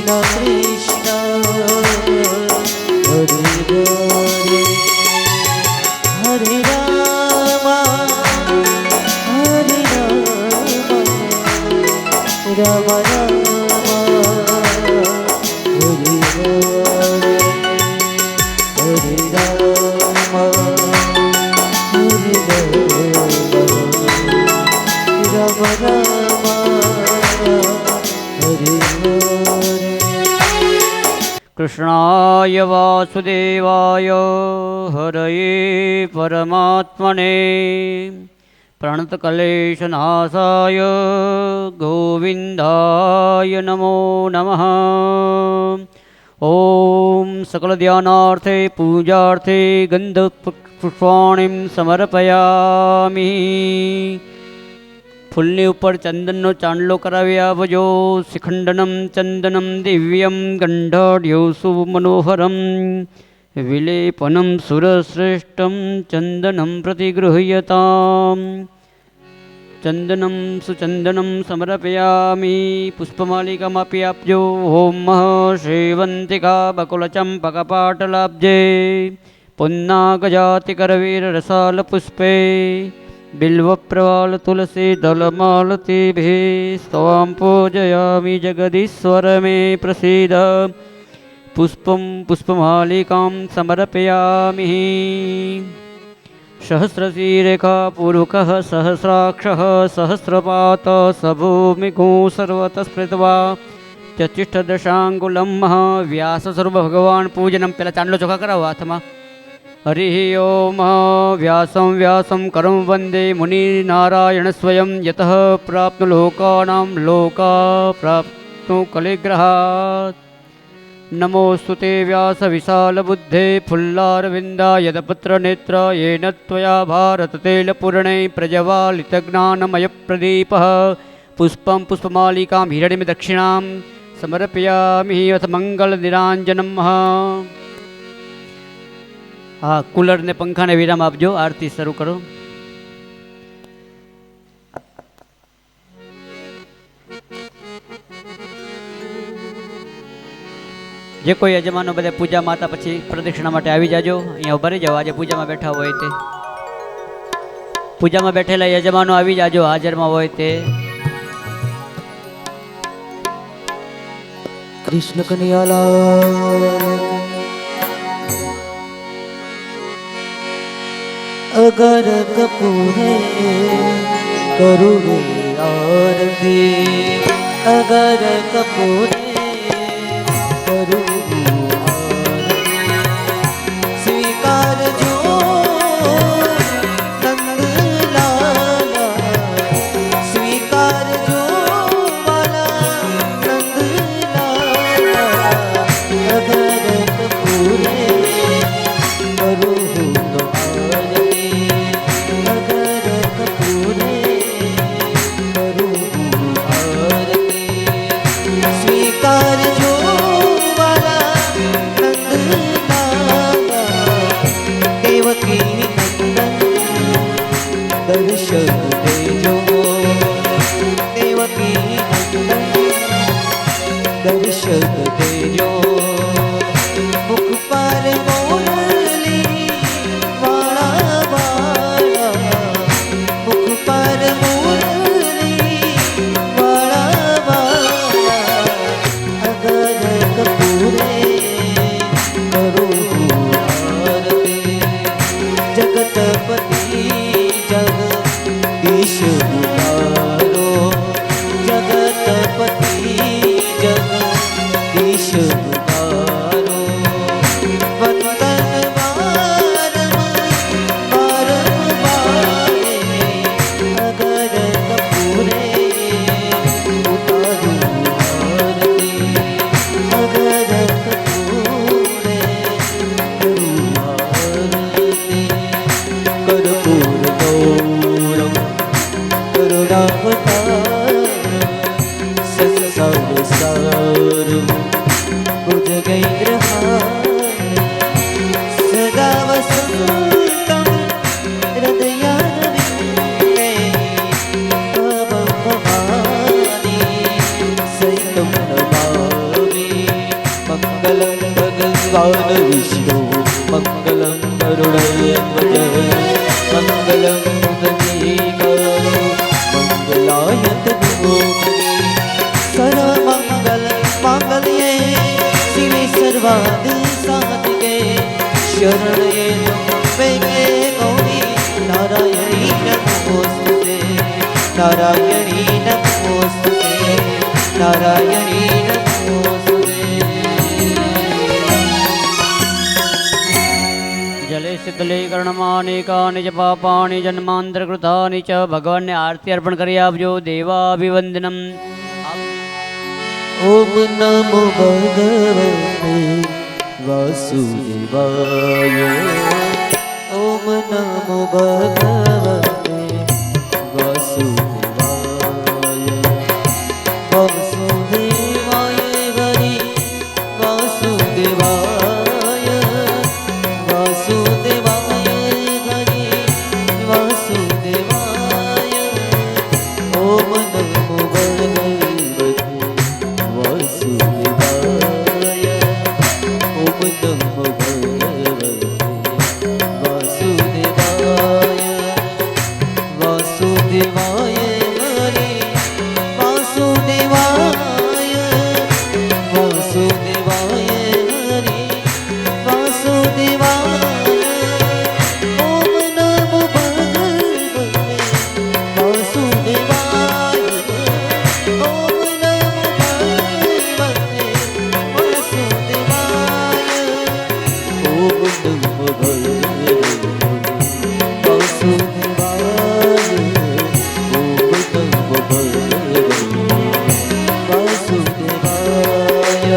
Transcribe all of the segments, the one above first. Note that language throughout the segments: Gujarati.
कृष्ण हरे हरे हरे राम राम राम हरे हरे हरे राम राम राम हरे हरे। कृष्णाय वासुदेवाय हरये परमात्मने प्रणतक्लेशनाशाय गोविन्दाय नमो नमः। ॐ सकलध्यानार्थे पूजार्थे गन्धपुष्पाणिं समर्पयामि। फूलनी उपर चंदननो चांदलो करावी आवजो। शिखंडनम चंदनम दिव्यम गंधाढ्यो सुमनोहरम विलेपनम सुरश्रेष्ठम चंदनम प्रतिगृह्यताम्। चंदनम सुचंदनम समर्पयामि। पुष्पमालिकामपि आप्यो। ओम श्रीवंतिका बकुलचंपकपाटलाब्जे पुन्नागजातिकरवीररसालपुष्पे बिल्वप्रवाल तुलसी दलमालतीभिः स्वां पूजयामि जगदीश्वर मे प्रसीद। पुष्पं पुष्पमालिकां समर्पयामि। सहस्रशीरेखा पूर्वकः सहस्राक्षः सहस्रपात सभूमिको सर्वतः स्मृत्वा चतुष्टदशाङ्गुलं व्यास सर्वभगवान् पूजनं। पहला चांदलो चोखा कराવો हाथમાં। हरि ओम व्यासं व्यासं करं वन्दे मुनिनारायण स्वयं यतः प्राप्नु लोकानां लोका प्राप्नु कलिग्रहात्। नमोस्तुते व्यास विशालबुद्धे फुल्लारविन्दायतपत्रनेत्र येन त्वया भारततैलपूर्णे प्रज्वालितज्ञानमयप्रदीपः। पुष्पं पुष्पमालिकां हिरण्यं दक्षिणां समर्पयामि। अथ मंगलनिरांजनम्। हाँ, कूलर ने पंखा ने विराम आपजो। आरती शुरू करो। जे कोई यजमानो बधे पूजा माता पछी प्रदक्षिणा माटे आवी जाजो। अहींया उभा रही जाओ। आज पूजा में बैठा होय ते पूजा में बैठेला यजमानो आवी जाजो। हाजर में होय ते कृष्ण कन्हैयालाल। अगर कपूरे करुण आरती अगर कपूरे करुण आरती स्वीकार जो नंदलाला स्वीकार जो वाला नंदलाला। अगर कपूरे करुण दर्शन देजो देवकी दर्शन देजो। मुख पर मोरली वाला वाला मुख पर मोरली वाला वाला। अगर कपूरे करो आरती जगतपति जगदीश पुकारो जगतपति जगदीश पुकारो। मङ्गलं भगवान् विष्णु मङ्गलं गरुडध्वज मङ्गलं गणेशाय मङ्गलाय तनोहरि सर्वमङ्गल माङ्गल्ये शिवे सर्वार्थ साधिके शरण्ये त्र्यम्बके गौरी नारायणी नमोस्तुते नारायणी नमोस्तुते नारायणी नमोस्तुते जले शीतलीकरणमानेकानि च पापानि जन्मान्तरकृतानि च भगवानने आरती अर्पण કરી આપજો દેવાભિવંદનમ ओम नमो भगवते वासुदेवाय ओम नमो भगवते वासुदेवाय वासुदेवाय हरि वासुदेवाय वासुदेवाय हरि वासुदेवाय ओम नमो भगवते वासुदेवाय ओम नमो भगवते वासुदेवाय वासुदेवाय हरि वासुदेवाय वासुदेवाय हरि वासुदेवाय ओम नमो भगवते वासुदेवाय ओम नमो भगवते वासुदेवाय ओम नमो भगवते वासुदेवाय ओम नमो भगवते वासुदेवाय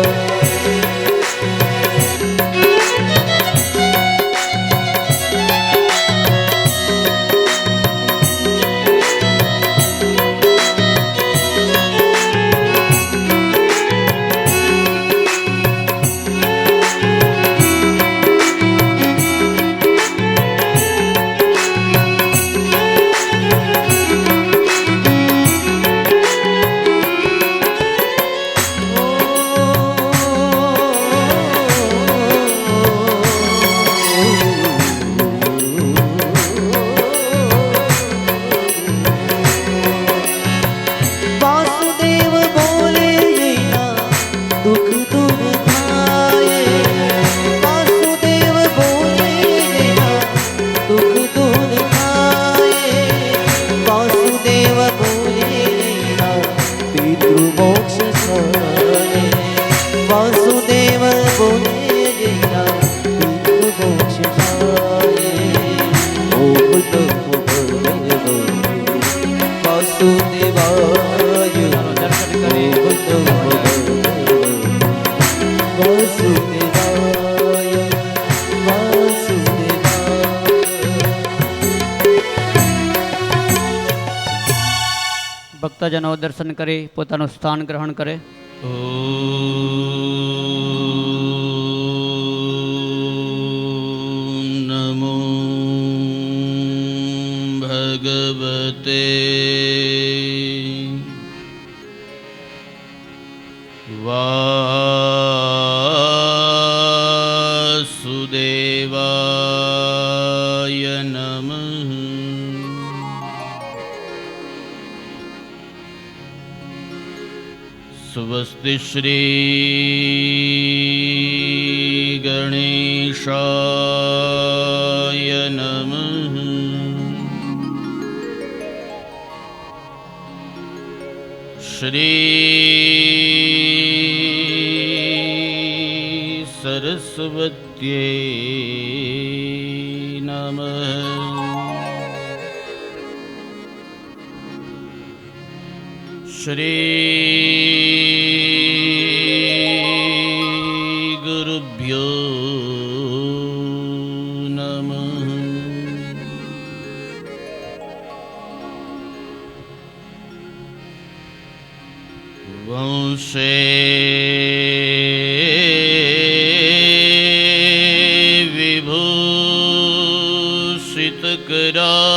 वासुदेव बोले ना दुख दूर थाए वासुदेव बोले ना दुख दूर थाए वासुदेव बोले ना पितृमोक्ष थाए वासुदेव बोले ना पितृमोक्ष थाए ओम नमो भगवते वासुदेवाय દર્શન કરી वासुदेवाय वासुदेवाय ભક્તજનો દર્શન કરી પોતાનું સ્થાન ગ્રહણ કરે નમો ભગવતે વાસુદેવાય નમઃ સ્વસ્તિ શ્રી ગણેશાય નમઃ શ્રી સરસ્વત્यै નમઃ શ્રી ગુરુભ્યો નમઃ વંશે વિભૂષિતકરા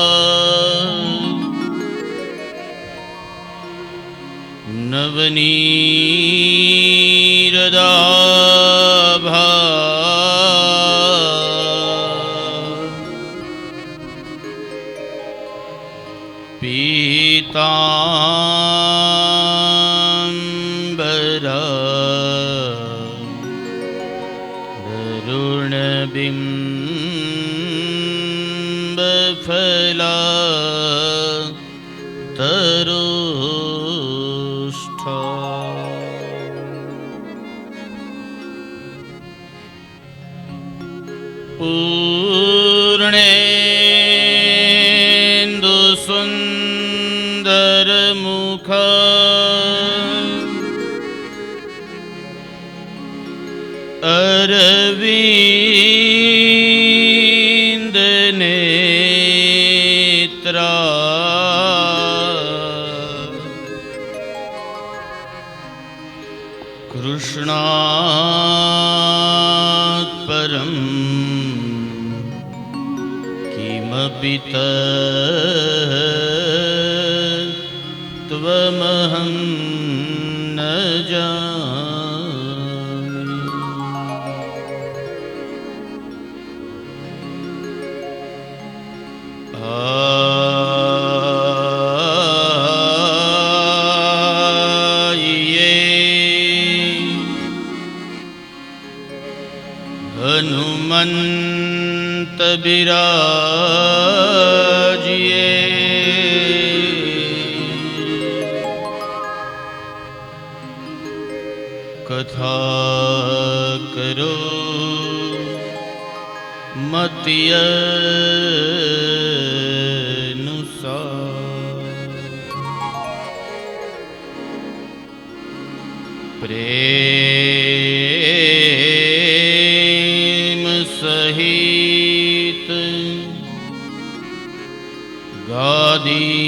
નવનીરદા तरुणबिम्बफला तरुष्ठा पूर्णेन्दुसुन्दरमुखा अरविन्दनेत्रा कृष्णात् परं किमपि तत्त्वमहं न जाने। हनुमन्त बिराजिए कथा करो मति अनुसार। प्रेम सहित गादीधरू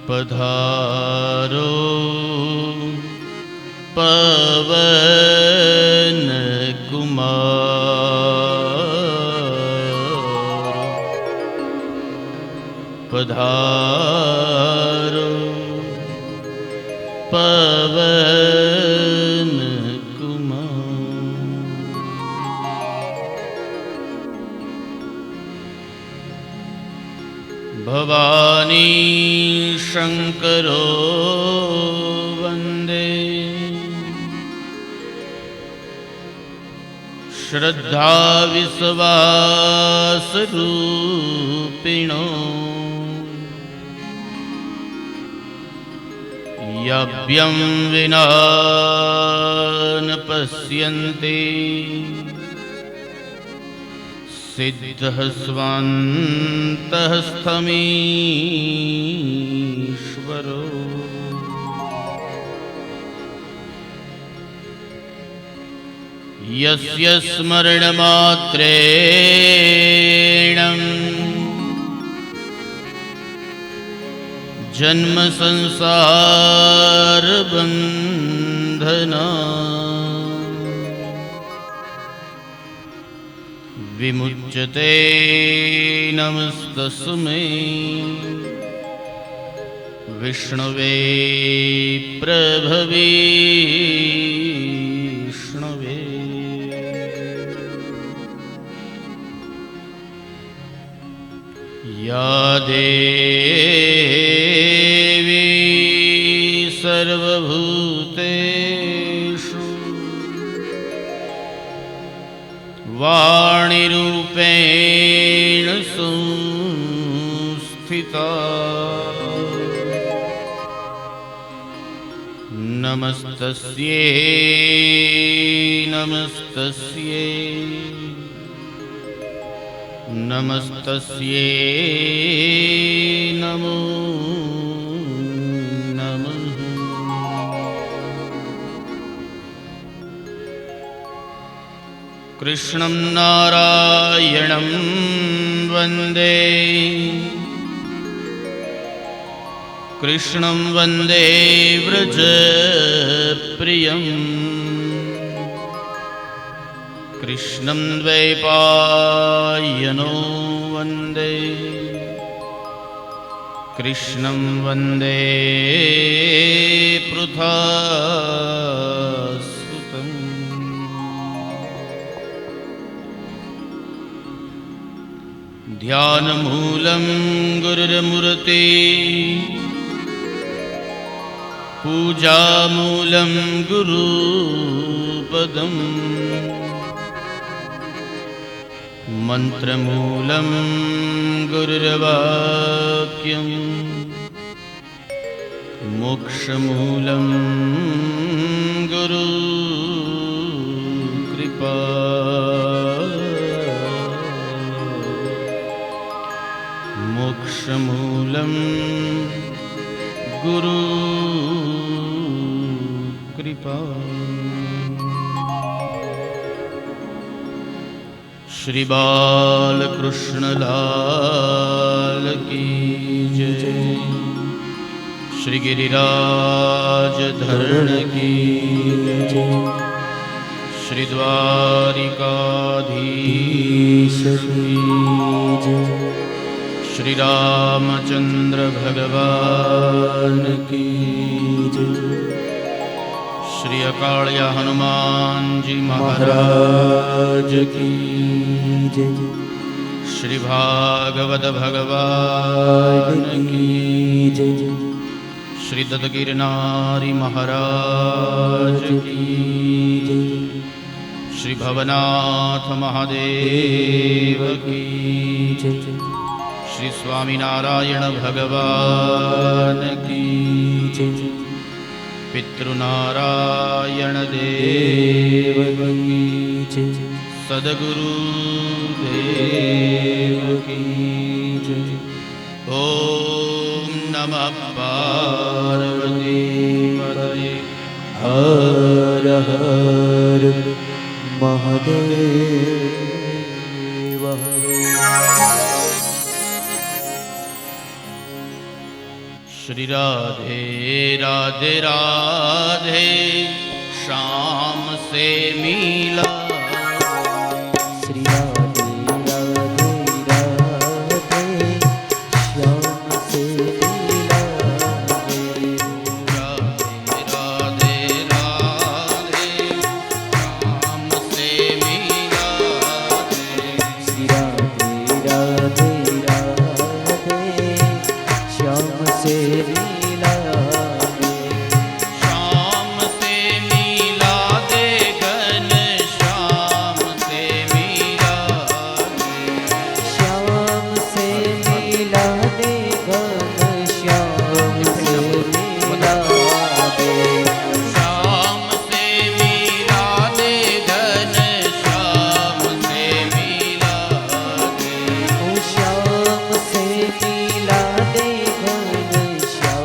पधारो पवन कुमार। पधारो पवन कुमार। भवानी शंकरो वंदे श्रद्धा विश्वास रूपिणो यभ्यं विना न पश्यन्ति सिद्धः स्वान्तः स्थमीश्वरो। यस्य स्मरणमात्रेण जन्म संसार बंधना विमुच्यते। नमस्तस्मै विष्णवे प्रभवे विष्णवे। या देवी सर्वभूतेषु वाणीरूपेण संस्थिता नमस्तस्यै नमस्तस्यै नमस्तस्यै नमो नमः। कृष्णं नारायणं वन्दे कृष्णं वन्दे व्रजप्रियं कृष्णं द्वैपायनो वन्दे कृष्णं वन्दे पृथासुतम्। ध्यानमूलं गुरुर्मूर्ते पूजामूलं गुरुपदम् मन्त्रमूलं गुरुर्वाक्यम् मोक्षमूलं गुरुकृपा मोक्षमूलं गुरुकृपा। श्री बालकृष्ण लाल की जय। श्री गिरिराज धरण की जय। श्री द्वारिकाधीश की जय। श्री रामचंद्र भगवान की जय। श्री अकालिया हनुमान जी महाराज की जय। श्री भागवत भगवान की जय। श्री दत्तगिरनारी महाराज की जय। श्री भवनाथ महादेव की जय। श्री स्वामीनारायण भगवान की जय। पितृनारायण देव की जय। सद्गुरु देव की जय। ओम नमः पार्वती पतये हर हर महादेव हर। श्री राधे राधे राधे श्याम से मिला। श्री राधे राधे राधे श्याम से मिला। राधे राधे राधे श्याम से मिला। श्री राधे राधे राधे श्याम से मिला। श्याम से मिला दे घन श्याम से मिला दे। श्याम से मिला दे घन श्याम से मिला दे। श्याम से मिला दे घन श्याम से मिला दे। ओ श्याम से मिला दे घन श्याम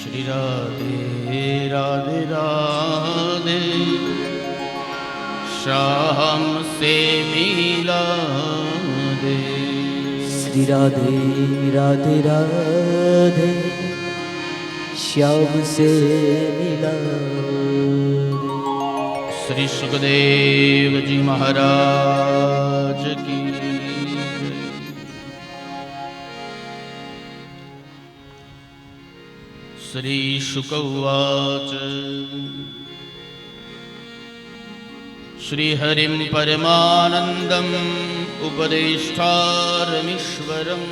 શ્રી રાધે રાધે રાધે શ્યામ સે મિલા દે. શ્રી રાધે રાધે રાધે શ્યામ સે મિલા દે. શ્રી સુખદેવજી મહારાજ કી જય. શ્રી શુક ઉવાચ શ્રી હરિમ પરમાનંદમ ઉપદેષ્ટારમીશ્વરમ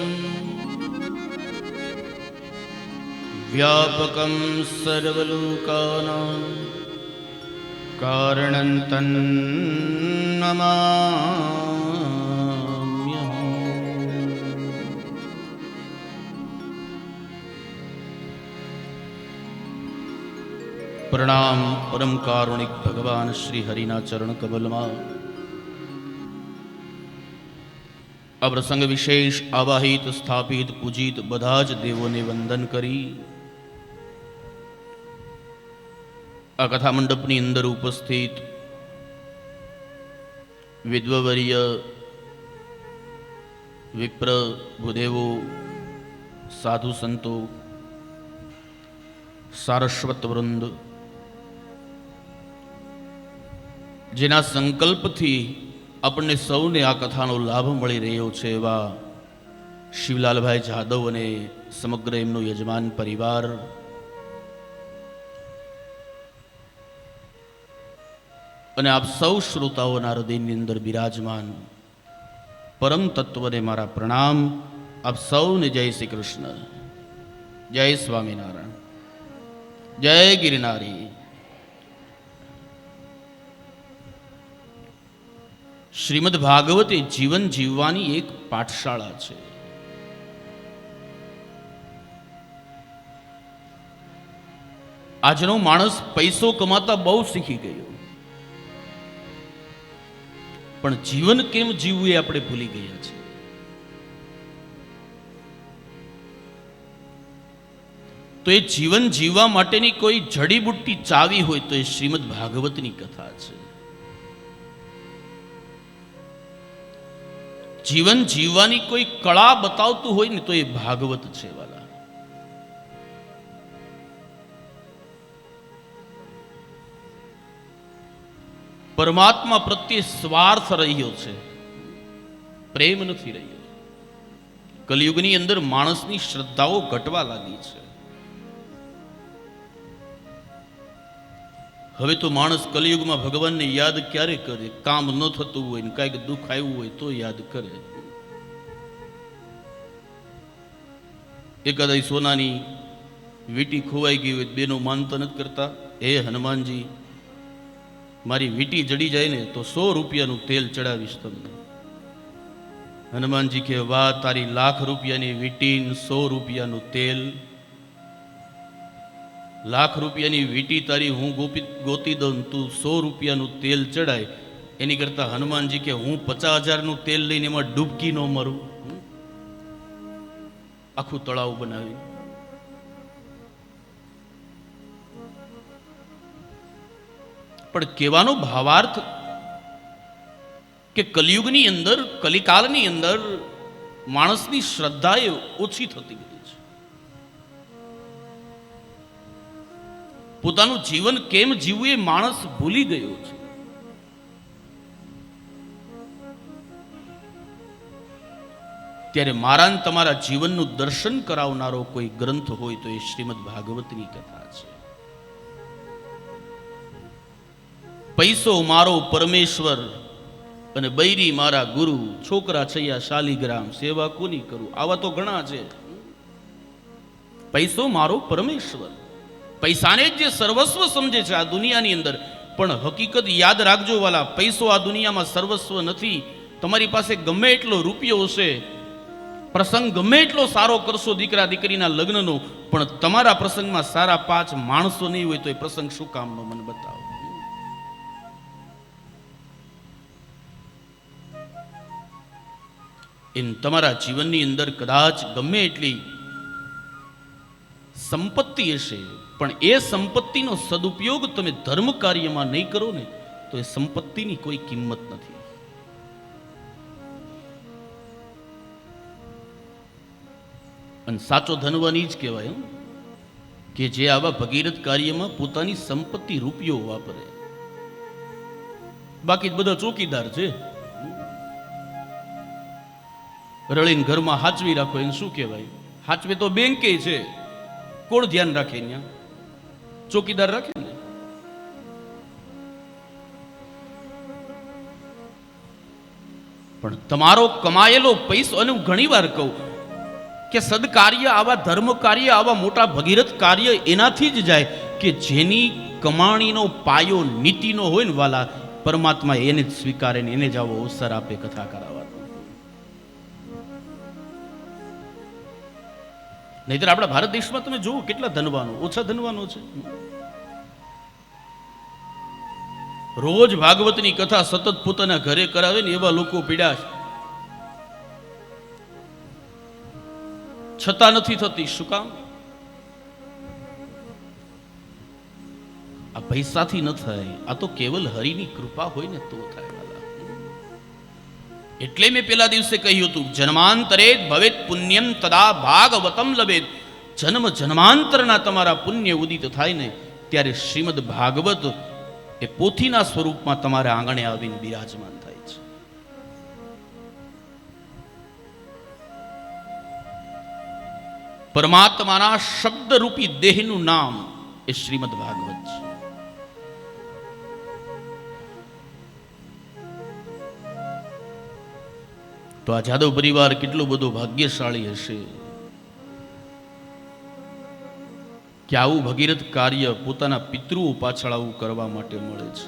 વ્યાપકં સર્વલોકાનાં કારણં તન્નમામ્યહम्. પ્રણામ પરમ કારુણિક ભગવાન શ્રી હરિના ચરણ કમલમાં આ પ્રસંગ વિશેષ આવાહિત સ્થાપિત પૂજિત બધા જ દેવોને વંદન કરી આ કથા મંડપની અંદર ઉપસ્થિત વિદ્વવર્ય વિપ્ર ભૂદેવો સાધુ સંતો સારસ્વત વૃંદ જેના સંકલ્પથી આપણને સૌને આ કથાનો લાભ મળી રહ્યો છે એવા શિવલાલભાઈ જાદવ અને સમગ્ર એમનો યજમાન પરિવાર, અને આપ સૌ શ્રોતાઓના હૃદયની અંદર બિરાજમાન પરમ તત્વને મારા પ્રણામ. આપ સૌને જય શ્રી કૃષ્ણ, જય સ્વામિનારાયણ, જય ગિરનારી. શ્રીમદ ભાગવત એ જીવન જીવવાની એક પાઠશાળા છે. આજનો માણસ પૈસો કમાતા બહુ શીખી ગયો, પણ જીવન કેમ જીવવું એ આપણે ભૂલી ગયા છે. તો એ જીવન જીવવા માટેની કોઈ જડીબુટ્ટી ચાવી હોય તો એ શ્રીમદ ભાગવતની કથા છે. જીવન જીવવાની કોઈ કળા બતાવતું હોય ને તો એ ભાગવત છે વાલા. પરમાત્મા પ્રત્યે સ્વાર્થ રહ્યો છે, પ્રેમ નથી રહ્યો. કલિયુગની અંદર માણસની શ્રદ્ધાઓ ઘટવા લાગી છે. હવે તો માણસ કલિયુગમાં ભગવાનને યાદ ક્યારે કરે? કામ ન થતું હોય ને કાંઈક દુઃખ આવ્યું હોય તો યાદ કરે. એકાદા સોનાની વીંટી ખોવાઈ ગઈ હોય, બેનો માનતા નથી કરતા, હે હનુમાનજી મારી વીંટી જડી જાય ને તો 100 રૂપિયાનું તેલ ચડાવીશ તમને. હનુમાનજી કે વાહ, તારી ₹1,00,000 વીંટી, 100 રૂપિયાનું તેલ. ₹1,00,000 વીંટી તારી હું ગોતી દઉં, તું 100 રૂપિયાનું તેલ ચડાય. એની કરતા હનુમાનજી કે હું 50,000નું તેલ લઈને એમાં ડૂબકી ન મરું. આખું તળાવ બનાવી. પણ કહેવાનો ભાવાર્થ કે કલિયુગની અંદર, કલિકાલની અંદર માણસની શ્રદ્ધા એ ઓછી થતી ગઈ છે. પોતાનું જીવન કેમ જીવવું એ માણસ ભૂલી ગયો છે. ત્યારે મારા ને તમારા જીવનનું દર્શન કરાવનારો કોઈ ગ્રંથ હોય તો એ શ્રીમદ ભાગવતની કથા છે. પૈસો મારો પરમેશ્વર અને બૈરી મારા ગુરુ, છોકરા છૈયા શાલીગ્રામ, સેવા કોની કરું, આવા તો ઘણા છે. પૈસો મારો પરમેશ્વર, પૈસાને જ જે સર્વસ્વ સમજે છે આ દુનિયાની અંદર. પણ હકીકત યાદ રાખજો વાલા, પૈસો આ દુનિયામાં સર્વસ્વ નથી. તમારી પાસે ગમે એટલો રૂપિયો હશે, પ્રસંગ ગમે એટલો સારો કરશો દીકરા દીકરીના લગ્નનો, પણ તમારા પ્રસંગમાં સારા 5 માણસો નહીં હોય તો એ પ્રસંગ શું કામનો? મને બતાવો. તમારા જીવનની અંદર કદાચ ગમે એટલી સંપત્તિ હશે, પણ એ સંપત્તિનો સદુપયોગ તમે ધર્મ કાર્યમાં નહીં કરો ને તો એ સંપત્તિની કોઈ કિંમત નથી. અને સાચો ધનવાન જ કહેવાય કે જે આવા ભગીરથ કાર્યમાં પોતાની સંપત્તિ રૂપિયો વાપરે. બાકી બધા ચોકીદાર છે, રળીને ઘરમાં હાચવી રાખો એને શું કહેવાય? હાચવે તો બેંકે છે, કોણ ધ્યાન રાખે? ત્યાં ચોકીદાર રાખે ને. પણ તમારો કમાયેલો પૈસો, અને હું ઘણી વાર કહું કે સદકાર્ય, આવા ધર્મ કાર્ય, આવા મોટા ભગીરથ કાર્ય એનાથી જ જાય કે જેની કમાણીનો પાયો નીતિનો હોય ને વાલા, પરમાત્મા એને જ સ્વીકારે ને એને જ આવો અવસર આપે કથા કરાવવાનો. નહીતર આપણા ભારત દેશમાં તમે જુઓ કેટલા ધનવાનો, ઓછા ધનવાનો છે. રોજ ભાગવતની કથા સતત પોતાના ઘરે કરાવે ને એવા લોકો પીડા છે, છતાં નથી થતી. શું કામ? આ પૈસાથી ન થાય, આ તો કેવલ હરિની કૃપા હોય ને તો થાય. એટલે મેં પેલા દિવસે કહ્યું હતું, જન્માંતરે ભવેત પુણ્યમ તદા ભાગવતમ લભેત. જન્મ જન્માંતરના તમારા પુણ્ય ઉદિત થાય ને ત્યારે શ્રીમદ ભાગવત એ પોથીના સ્વરૂપમાં તમારા આંગણે આવીને બિરાજમાન થાય છે. પરમાત્માના શબ્દરૂપી દેહનું નામ એ શ્રીમદ ભાગવત છે. તો આ જાદવ પરિવાર કેટલો બધો ભાગ્યશાળી હશે કે આવું ભગીરથ કાર્ય પોતાના પિતૃઓ પાછળ આવું કરવા માટે મળે છે.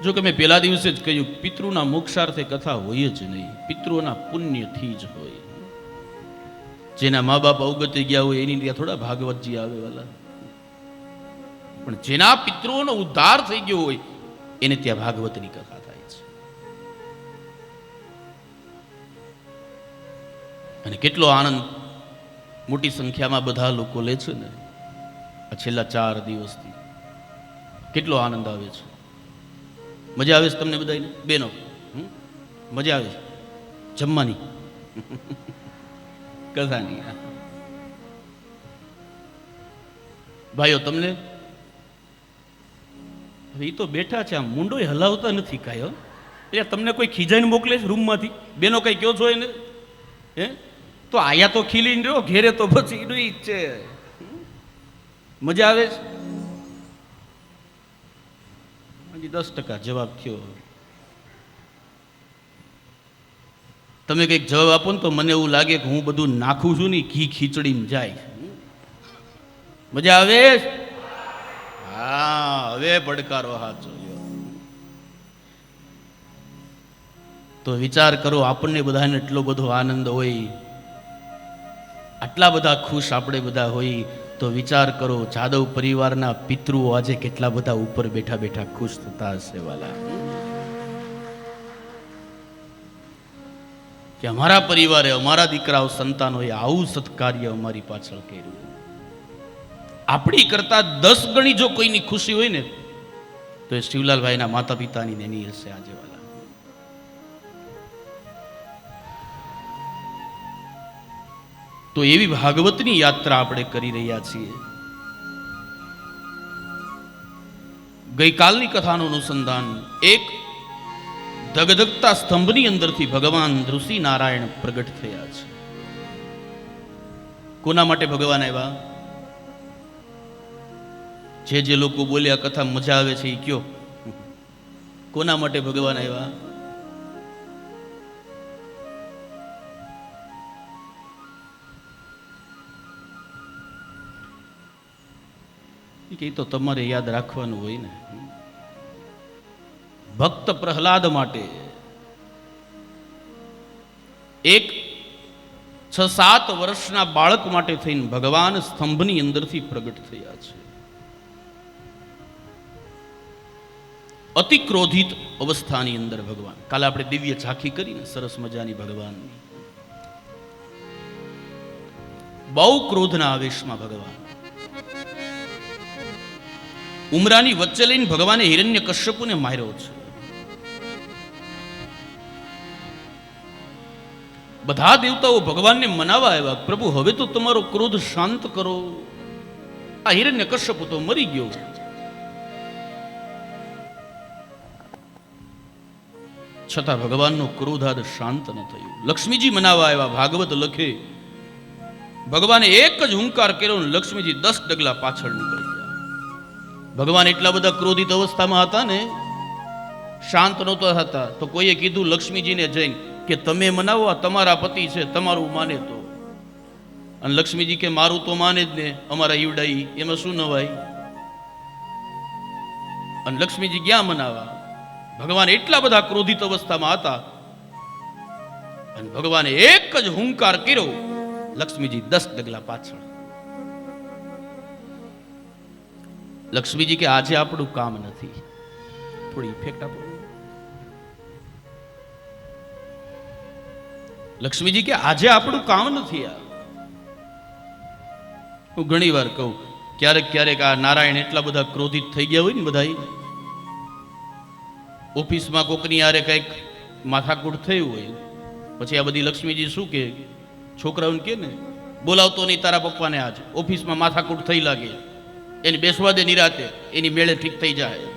જો કે મેં પહેલા દિવસે જ કહ્યું, પિતૃના મોક્ષાર્થે કથા હોય જ નહીં, પિતૃઓના પુણ્યથી જ હોય. જેના મા બાપ અવગતિ ગયા હોય એની ત્યાં થોડા ભાગવતજી આવે વાલા, પણ જેના પિતૃઓનો ઉદ્ધાર થઈ ગયો હોય એને ત્યાં ભાગવતની કથા થાય છે. અને કેટલો આનંદ મોટી સંખ્યામાં બધા લોકો લે છે ને આ છેલ્લા 4 દિવસથી. કેટલો આનંદ આવે છે. મજા આવે છે તમને બધાને? બેનો મજા આવે છે જમવાની કથાની? ભાઈઓ તમને? હવે એ તો બેઠા છે, આમ મુંડો હલાવતા નથી કાંઈ. એટલે તમને કોઈ ખીજાઈને મોકલે છે રૂમમાંથી? બેનો કઈ કયો છો એને? હે તો આયા તો ખીલીને રહ્યો, ઘેરે તો પછી એનું ઈ જ છે. મજા આવે છે? હજી 10% જવાબ થયો. તમે કંઈક જવાબ આપો ને તો મને એવું લાગે કે હું બધું નાખું છું ને ઘી ખીચડીમાં જાય. મજા આવે? હા, હવે પડકારો હાથ જોયો. તો વિચાર કરો, આપણને બધાને એટલો બધો આનંદ હોય, આટલા બધા ખુશ આપણે બધા હોય, તો વિચાર કરો જાદવ પરિવારના પિતૃઓ આજે કેટલા બધા ઉપર બેઠા બેઠા ખુશ થતા હશે વાલા, કે અમારા પરિવારે, અમારા દીકરાઓ, સંતાનોએ આવું સત્કાર્ય અમારી પાછળ કર્યું. આપણી કરતા 10 ગણી જો કોઈની ખુશી હોય ને તો એ શિવલાલભાઈના માતા પિતાની એની હશે આજે વાલા. તો એવી ભાગવતની યાત્રા આપણે કરી રહ્યા છીએ. ગઈકાલની કથાનું અનુસંધાન, એક ધગધગતા સ્તંભની અંદરથી ભગવાન ઋષિ નારાયણ પ્રગટ થયા છે. કોના માટે ભગવાન આવ્યા? જે લોકો બોલ્યા કથા મજા આવે છે એ કયો, કોના માટે ભગવાન આવ્યા? કે તો તમારે યાદ રાખવાનું હોય ને. ભક્ત પ્રહલાદ માટે, એક 6-7 વર્ષના બાળક માટે થઈને ભગવાન સ્તંભની અંદરથી પ્રગટ થયા છે. અતિ ક્રોધિત અવસ્થાની અંદર ભગવાન. કાલે આપણે દિવ્ય ઝાંખી કરીને સરસ મજાની ભગવાનની. બહુ ક્રોધના આવેશમાં ભગવાન ઉમરાની વચ્ચે લઈને ભગવાને હિરણ્યકશ્યપુને માર્યો છે. બધા દેવતાઓ ભગવાનને મનાવા આવ્યા, પ્રભુ હવે તો તમારો ક્રોધ શાંત કરો, આ હિરણ્યકશ્યપુ તો મરી ગયો. છતાં ભગવાનનો ક્રોધ આદ શાંત ન થયો. લક્ષ્મીજી મનાવા આવ્યા. ભાગવત લખે ભગવાને એક જ હુંકાર કર્યો ને લક્ષ્મીજી 10 ડગલા પાછળ નીકળી ગયા. ભગવાન એટલા બધા ક્રોધિત અવસ્થામાં હતા ને, શાંત નહોતા હતા. તો કોઈએ કીધું લક્ષ્મીજીને જઈને કે તમે મનાવો, આ તમારા પતિ છે, તમારું માને તો. અને લક્ષ્મીજી કે મારું તો માને જ ને, અમારા ઈવડાઈ, એમાં શું નવાય. અને લક્ષ્મીજી ક્યાં મનાવા. ભગવાન એટલા બધા ક્રોધિત અવસ્થામાં હતા અને ભગવાને એક જ હુંકાર કર્યો, લક્ષ્મીજી 10 ડગલા પાછળ. લક્ષ્મીજી કે આજે આપણું કામ નથી. થોડી ઇફેક્ટ આપો. લક્ષ્મીજી કે આજે આપણું કામ નથી. હું ઘણી વાર કહું, ક્યારેક ક્યારેક આ નારાયણ એટલા બધા ક્રોધિત થઈ ગયા હોય ને, બધા ઓફિસમાં કોકની યારે કંઈક માથાકૂટ થયું હોય, પછી આ બધી લક્ષ્મીજી શું કે છોકરાઓને કે ને, બોલાવતો નહીં તારા પપ્પાને, આજ ઓફિસમાં માથાકૂટ થઈ લાગે, એની બેસવા દે નિરાતે, એની મેળે ઠીક થઈ જાય.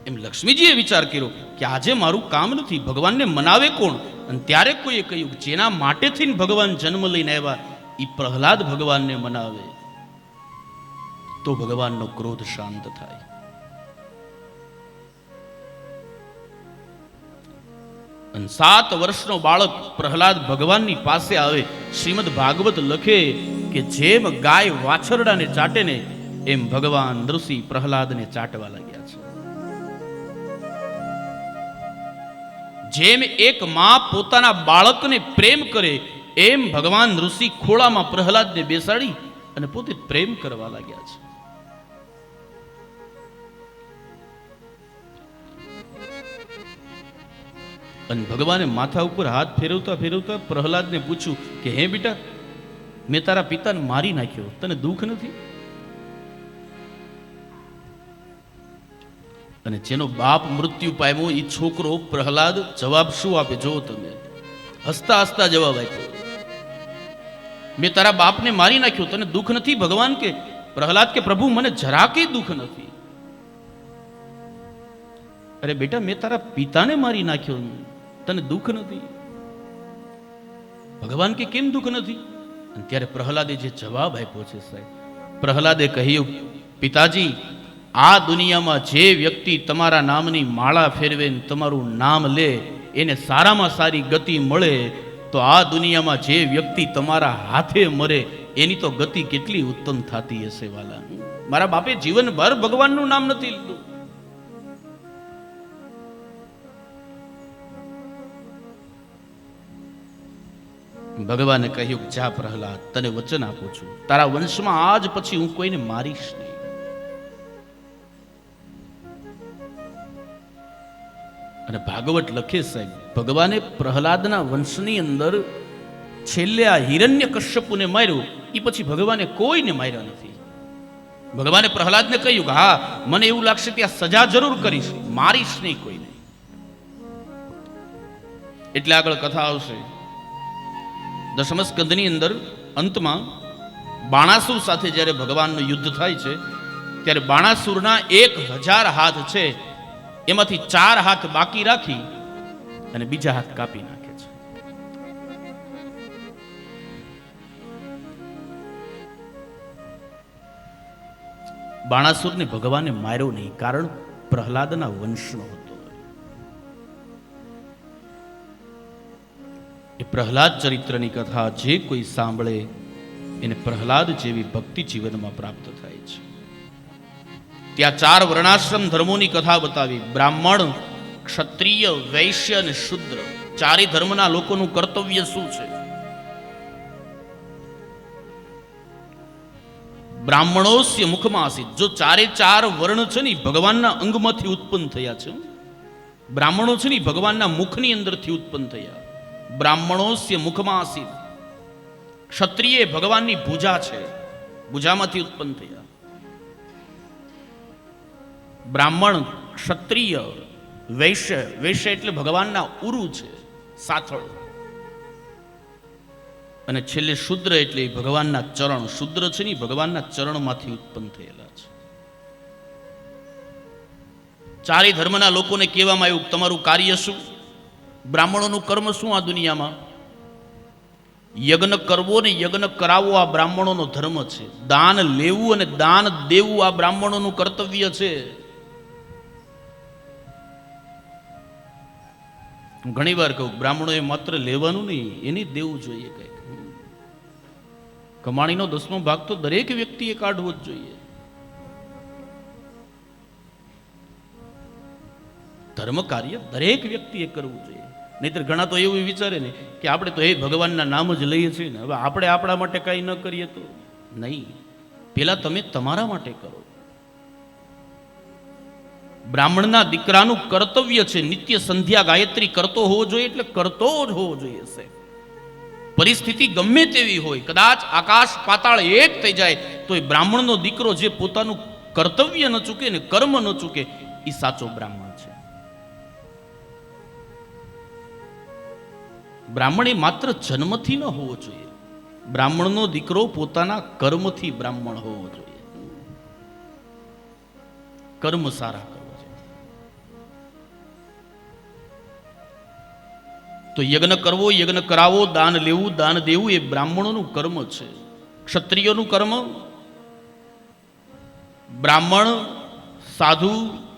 એમ લક્ષ્મીજીએ વિચાર કર્યો કે આજે મારું કામ નથી, ભગવાનને મનાવે કોણ. અને ત્યારે કોઈએ કહ્યું જેના માટેથી ભગવાન જન્મ લઈને આવ્યા એ પ્રહલાદ ભગવાનને મનાવે તો ભગવાનનો ક્રોધ શાંત થાય. અને 7 વર્ષનો બાળક પ્રહલાદ ભગવાનની પાસે આવે. શ્રીમદ ભાગવત લખે કે જેમ ગાય વાછરડાને ચાટે ને એમ ભગવાન ઋષિ પ્રહલાદને ચાટવા લાગ્યા છે. જેમ એક માં પોતાના બાળકને પ્રેમ કરે એમ ભગવાન ઋષિ ખોળામાં પ્રહલાદને બેસાડી અને પોતે પ્રેમ કરવા લાગ્યા છે. અને ભગવાને માથા ઉપર હાથ ફેરવતા ફેરવતા પ્રહલાદને પૂછ્યું કે હે બેટા, મેં તારા પિતાને મારી નાખ્યો, તને દુઃખ નથી? અને જેનો બાપ મૃત્યુ પામ્યો એ છોકરો પ્રહલાદ જવાબ શું આપે જો તમે, હસતા હસતા જવાબ આપ્યો, મેં તારા બાપને મારી નાખ્યો, તને દુઃખ નથી? ભગવાન કે પ્રહલાદ કે પ્રભુ મને જરાકે દુઃખ નથી. અરે બેટા, મેં તારા પિતાને મારી નાખ્યો, તને દુઃખ નથી? ભગવાન કે કેમ દુઃખ નથી? અને ત્યારે પ્રહલાદે જે જવાબ આપ્યો છે સાહેબ, પ્રહલાદે કહ્યું પિતાજી, આ દુનિયામાં જે વ્યક્તિ તમારા નામની માળા ફેરવે તમારું નામ લે એને સારામાં સારી ગતિ મળે, તો આ દુનિયામાં જે વ્યક્તિ તમારા હાથે મરે એની તો ગતિ કેટલી ઉત્તમ થતી હશે વાલા. મારા બાપે જીવનભર ભગવાનનું નામ નથી લીધું. ભગવાને કહ્યું જા પ્રહલાદ, તને વચન આપું છું, તારા વંશમાં આજ પછી હું કોઈને મારીશ નહીં. અને ભાગવત લખે સાહેબ, ભગવાને પ્રહલાદના વંશની અંદર છેલ્લે આ હિરણ્યકશ્યપુને માર્યો એ પછી ભગવાને કોઈને માર્યા નથી. ભગવાને પ્રહલાદને કહ્યું કે હા, મને એવું લાગશે કે આ સજા જરૂર કરીશ, મારીશ નહીં કોઈને. એટલે આગળ કથા આવશે. દશમ સ્કંધની અંદર અંતમાં બાણાસુર સાથે જ્યારે ભગવાનનું યુદ્ધ થાય છે ત્યારે બાણાસુરના 1000 હાથ છે એમાંથી 4 હાથ બાકી રાખી અને બીજા હાથ કાપી નાખે છે. બાણાસુરને ભગવાને માર્યો નહીં, કારણ પ્રહલાદના વંશનો હતો. એ પ્રહલાદ ચરિત્રની કથા જે કોઈ સાંભળે એને પ્રહલાદ જેવી ભક્તિ જીવનમાં પ્રાપ્ત થાય છે. ત્યાં 4 વર્ણાશ્રમ ધર્મોની કથા બતાવી. બ્રાહ્મણ, ક્ષત્રિય, વૈશ્ય અને શુદ્ર, 4 ધર્મના લોકોનું કર્તવ્ય શું છે. બ્રાહ્મણોસ્ય મુખમાં આસિત, જો 4 વર્ણ છે ને ભગવાનના અંગમાંથી ઉત્પન્ન થયા છે. બ્રાહ્મણો છે ને ભગવાનના મુખની અંદરથી ઉત્પન્ન થયા. બ્રાહ્મણોસ્ય મુખમાં આસીત. ક્ષત્રિય ભગવાનની ભુજા છે, ભુજામાંથી ઉત્પન્ન થયા. બ્રાહ્મણ, ક્ષત્રિય, વૈશ્ય, વૈશ્ય એટલે ભગવાનના ઉરુ છે, સાથળ. અને છેલ્લે શુદ્ર એટલે ભગવાનના ચરણ. શુદ્ર છે ને ભગવાનના ચરણમાંથી ઉત્પન્ન થયેલા છે. ચારે ધર્મના લોકોને કહેવામાં આવ્યું તમારું કાર્ય શું, બ્રાહ્મણોનું કર્મ શું આ દુનિયામાં? યજ્ઞ કરવો ને યજ્ઞ કરાવવો આ બ્રાહ્મણોનો ધર્મ છે. દાન લેવું અને દાન દેવું આ બ્રાહ્મણોનું કર્તવ્ય છે. ઘણી વાર કહું બ્રાહ્મણોએ માત્ર લેવાનું નહીં, એને દેવું જોઈએ. કંઈક કમાણીનો 10મો ભાગ તો દરેક વ્યક્તિએ કાઢવો જ જોઈએ. ધર્મ કાર્ય દરેક વ્યક્તિએ કરવું જોઈએ. નહીતર ઘણા તો એવું વિચારે ને કે આપણે તો એ ભગવાનના નામ જ લઈએ છીએ ને, હવે આપણે આપણા માટે કાંઈ ન કરીએ તો નહીં. પેલા તમે તમારા માટે કરો. બ્રાહ્મણના દીકરાનું કર્તવ્ય છે નિત્ય સંધ્યા ગાયત્રી કરતો હોવો જોઈએ, એટલે કરતો જ હોવો જોઈએ. સાહેબ પરિસ્થિતિ ગમે તેવી હોય, કદાચ આકાશ પાતાળ એક થઈ જાય તો એ બ્રાહ્મણનો દીકરો જે પોતાનું કર્તવ્ય ન ચૂકે ને કર્મ ન ચૂકે એ સાચો બ્રાહ્મણ છે. બ્રાહ્મણ એ માત્ર જન્મથી ન હોવો જોઈએ. બ્રાહ્મણનો દીકરો પોતાના કર્મથી બ્રાહ્મણ હોવો જોઈએ. કર્મ સારા કરવો જોઈએ. તો યજ્ઞ કરવો, યજ્ઞ કરાવો, દાન લેવું, દાન દેવું એ બ્રાહ્મણોનું કર્મ છે. ક્ષત્રિયોનું કર્મ, બ્રાહ્મણ, સાધુ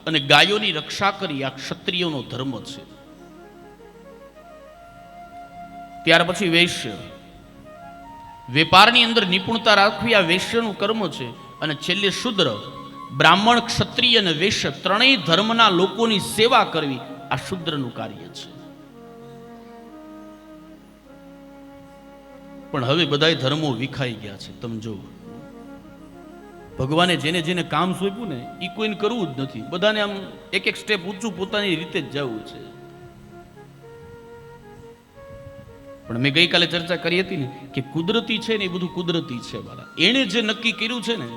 અને ગાયોની રક્ષા કરી આ ક્ષત્રિયોનો ધર્મ છે. ત્યાર પછી વૈશ્ય, વેપારની અંદર નિપુણતા રાખવી આ વૈશ્યનું કર્મ છે. અને છેલ્લે શુદ્ર, બ્રાહ્મણ, ક્ષત્રિય અને વૈશ્ય ત્રણેય ધર્મના લોકોની સેવા કરવી આ શુદ્રનું કાર્ય છે. પણ હવે બધા ધર્મો વિખાઈ ગયા છે. તમે જો ભગવાને જેને જેને કામ સોંપ્યું ને એ કોઈને કરવું જ નથી. બધાને આમ એક એક સ્ટેપ ઊંચું પોતાની રીતે જ જવું છે. પણ મેં ગઈકાલે ચર્ચા કરી હતી ને કે કુદરતી છે ને એ બધું કુદરતી છે. વાલા એણે જે નક્કી કર્યું છે ને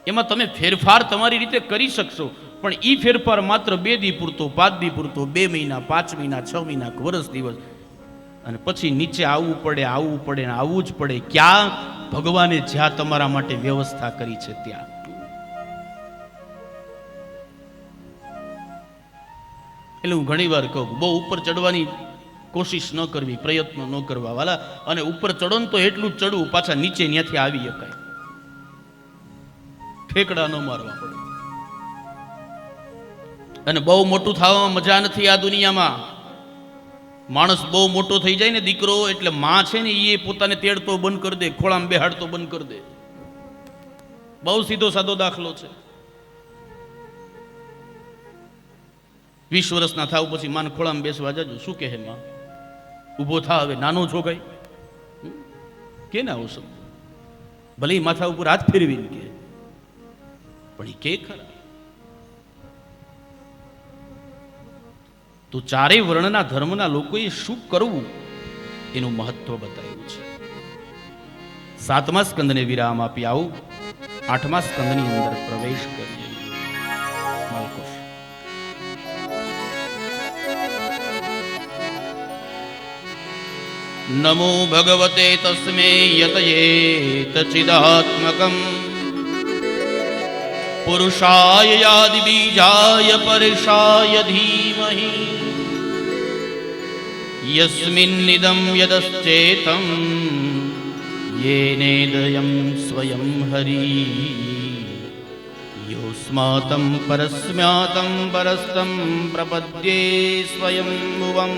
એમાં તમે ફેરફાર તમારી રીતે કરી શકશો, પણ એ ફેરફાર માત્ર 2 દી પૂરતો, 5 દી પૂરતો, 2 મહિના, 5 મહિના, 6 મહિના, વર્ષ દિવસ, અને પછી નીચે આવવું પડે, આવવું પડે ને આવવું જ પડે. ક્યાં? ભગવાને જ્યાં તમારા માટે વ્યવસ્થા કરી છે ત્યાં. એટલે હું ઘણી વાર કહું બહુ ઉપર ચડવાની કોશિશ ન કરવી, પ્રયત્નો ન કરવા વાલા. અને ઉપર ચડો ને તો એટલું જ ચડવું, પાછા નીચે ત્યાંથી આવી શકાય. ઠેકડા ન મારવા પડે. અને બહુ મોટું થવામાં મજા નથી આ દુનિયામાં. માણસ બહુ મોટો થઈ જાય ને, દીકરો એટલે માં છે ને એ પોતાને તેડતો બંધ કરી દે, ખોળામાં બેહાડતો બંધ કરી દે. બહુ સીધો સાદો દાખલો છે. 20 વર્ષના થાવ પછી માન ખોળામાં બેસવા જજો, શું કહે માં? ઊભો થા, હવે નાનો છો કઈ કે ના આવું શબ્દ, ભલે માથા ઉપર હાથ ફેરવીને કે, પણ એ કે ખરા. તો ચારેય વર્ણના ધર્મના લોકોએ શું કરવું એનું મહત્વ બતાવ્યું છે. 7મા સ્કંદને વિરામ આપી આવું 8મા સ્કંદની અંદર પ્રવેશ કરીએ. માલકોશ. નમો ભગવતે તસ્મે યતયેત ચિદાત્મકમ પુરુષાય યાદિ બીજાય પરેશાય ધીમહિ યસ્મિન્નિદં યદશ્ચેતં યેનેદયં સ્વયં હરિ યોસ્માतं પરસ્મ્યાतं પરસ્तं પ્રપદ્યે સ્વયંભુવં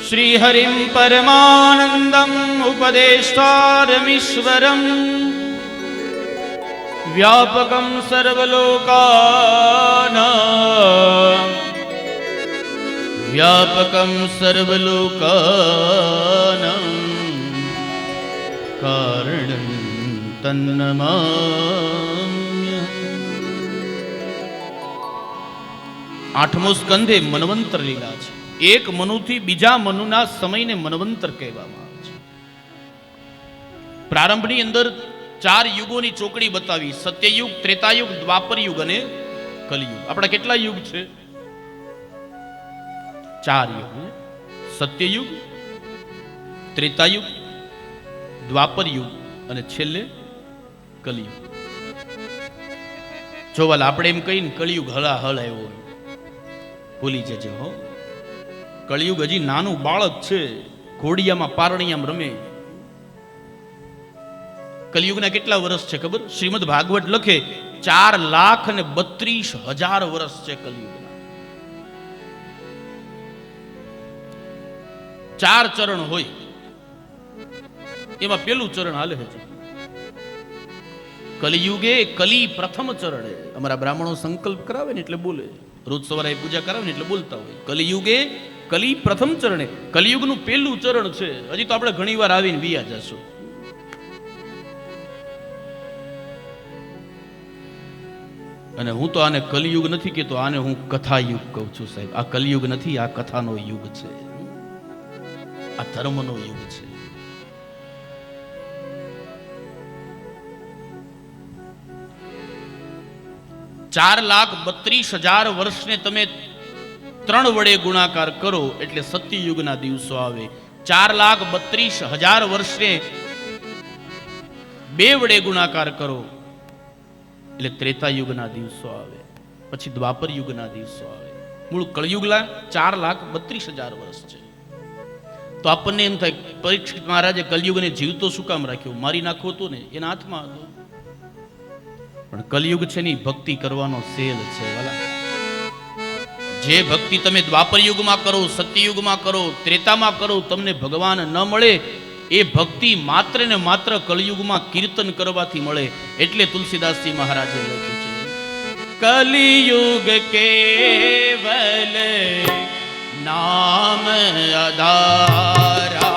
શ્રીહરિં પરમાનંદં ઉપદેષ્ટારમીશ્વરં વ્યાપકં સર્વલોકાનાં વ્યાપકં સર્વલોકાનાં કારણં તન્નમામ્યહં. 8મો સ્કંધ એ મન્વંતર લીલા છે. એક મનુથી બીજા મનુના સમયને મન્વંતર કહેવામાં આવે છે. પ્રારંભની અંદર 4 યુગોની ચોકડી બતાવી: સત્યયુગ, ત્રેતાયુગ, દ્વાપર યુગ અને કલિયુગ. આપણા કેટલા યુગ છે? 4 યુગ. સત્યયુગ, ત્રેતાયુગ, દ્વાપર યુગ અને છેલ્લે કલિયુગ. જોવાલ આપણે એમ કહીને કલિયુગ હળાહળ આવ્યો, ભૂલી જજો હો. કલિયુગ હજી નાનું બાળક છે, ઘોડિયામાં પારણિયામાં રમે. કલિયુગના કેટલા વર્ષ છે ખબર? શ્રીમદ ભાગવત લખે 4,32,000 વર્ષ છે કલિયુગના. 4 ચરણ હોય, એમાં પેલું ચરણ હાલે છે કલિયુગે કલી પ્રથમ ચરણે. અમારા બ્રાહ્મણો સંકલ્પ કરાવે ને એટલે બોલે, રોજ સવારે પૂજા કરાવે ને એટલે બોલતા હોય કલિયુગે કલી પ્રથમ ચરણે. કલિયુગનું પેલું ચરણ છે. હજી તો આપણે ઘણી વાર આવીને વિયા જશું. અને હું તો આને કલિયુગ નથી કહેતો, આને હું કથા યુગ કહું છું સાહેબ. આ કલિયુગ નથી, આ કથાનો યુગ છે, આ ધર્મનો યુગ છે. ચાર 4,32,000 વર્ષને તમે 3 વડે ગુણાકાર કરો એટલે સત્યયુગના દિવસો આવે. 4,32,000 વર્ષને 2 વડે ગુણાકાર કરો એટલે ત્રેતાયુગના દિવસો આવે. પછી દ્વાપર યુગના દિવસો આવે. મૂળ કળયુગના 4,32,000 વર્ષ છે. તો આપણને એમ થાય પરીક્ષિત મહારાજે કલયુગને જીવતો શું કામ રાખ્યો? મારી નાખવો હતો ને, એના હાથમાં હતો. પણ કલયુગ છે ને ભક્તિ કરવાનો સેલ છે વાલા. જે ભક્તિ તમે દ્વાપર યુગમાં કરો, સત્યયુગમાં કરો, ત્રેતામાં કરો, તમને ભગવાન ન મળે એ ભક્તિ માત્ર ને માત્ર કલયુગમાં કીર્તન કરવાથી મળે. એટલે તુલસીદાસજી મહારાજે લખ્યું છે, કલિયુગ કેવલ નામ આધારા.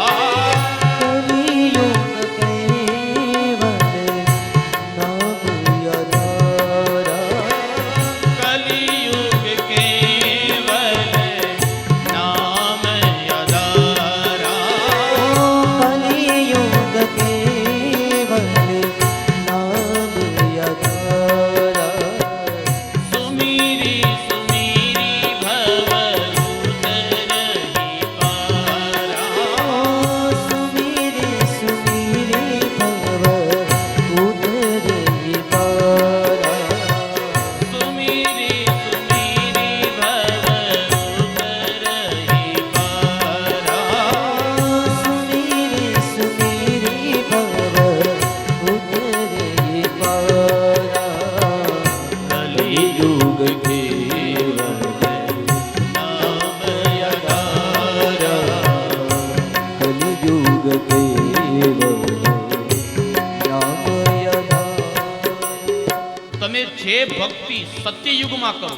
સત્યયુગમાં કરો.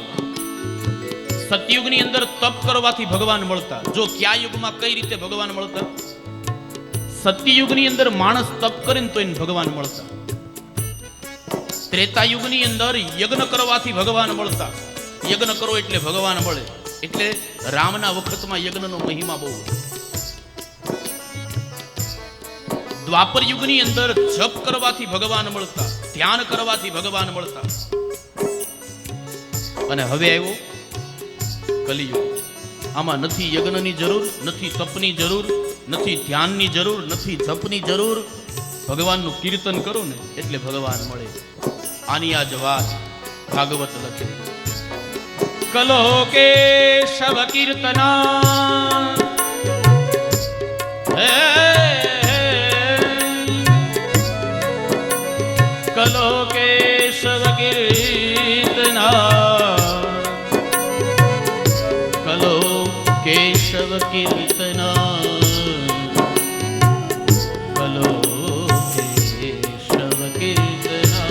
સત્યયુગની અંદર તપ કરવાથી ભગવાન મળતા. જો કયા યુગમાં કઈ રીતે ભગવાન મળતા? સત્યયુગની અંદર માણસ તપ કરે ને તો એને ભગવાન મળતા. ત્રેતાયુગની અંદર યજ્ઞ કરવાથી ભગવાન મળતા. યજ્ઞ કરો એટલે ભગવાન મળે. એટલે રામના વખતમાં યજ્ઞનો મહિમા બહુ. દ્વાપર યુગની અંદર જપ કરવાથી ભગવાન મળતા, ધ્યાન કરવાથી ભગવાન મળતા. અને હવે આવ્યો કલિયુગ. આમાં નથી યજ્ઞની જરૂર, નથી તપની જરૂર, નથી ધ્યાનની જરૂર, નથી જપની જરૂર. ભગવાનનું કીર્તન કરો ને એટલે ભગવાન મળે. આની આ જ વાત ભાગવત લખે, કલો કેશવ કીર્તના કલો કેશવ કીર્તના કલો કેશવ કીર્તના કલો કેશવ કીર્તના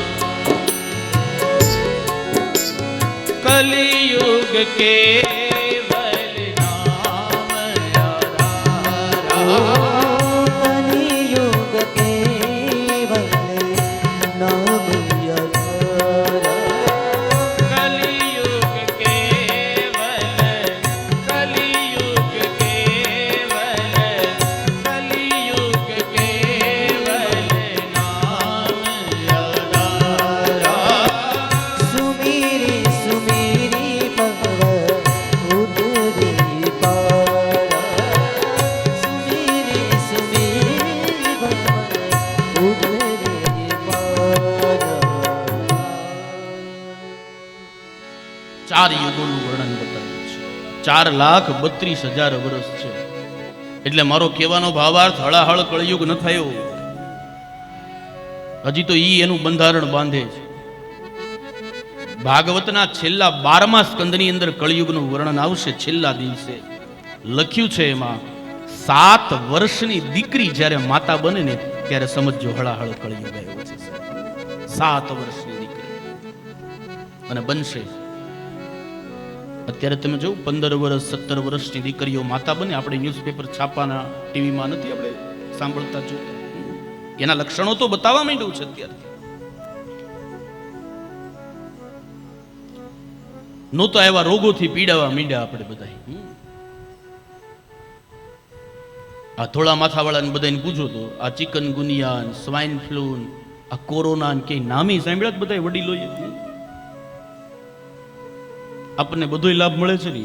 કલિયુગ કેવલ નામ આધારા. કલિયુગ કેવલ યુગોનું વર્ણન બતાવ્યું છે. 4,32,000 વર્ષ છે. એટલે મારો કહેવાનો ભાવાર્થ હળાહળ કળયુગ ન થયો, હજી તો ઈ એનું બંધારણ બાંધે છે. ભાગવતના છેલ્લા 12મા સ્કંદની અંદર કળયુગનું વર્ણન આવશે. છેલ્લા દિવસે લખ્યું છે એમાં 7 વર્ષની દીકરી જ્યારે માતા બને ને ત્યારે સમજો હળાહળ કળયુગ આવ્યો છે. 7 વર્ષની દીકરી અને બનશે. અત્યારે તમે જો 15 વર્ષ 17 વર્ષની દીકરીઓ માતા બને, આપણે ન્યૂઝપેપર છાપાના ટીવીમાં નથી આપણે સાંભળતા જોતા. એના લક્ષણો તો બતાવવા માંડ્યું છે અત્યારે. નહોતો એવા રોગોથી પીડાવા માંડ્યા આપણે બધા. આ થોડા માથાવાળાને બધાને પૂછો તો આ ચિકન ગુનિયા, સ્વાઇન ફ્લૂ, આ કોરોના કે નામી સાંભળ્યા જ બધા વડીલોએ. આપણને બધોય લાભ મળે છે ને.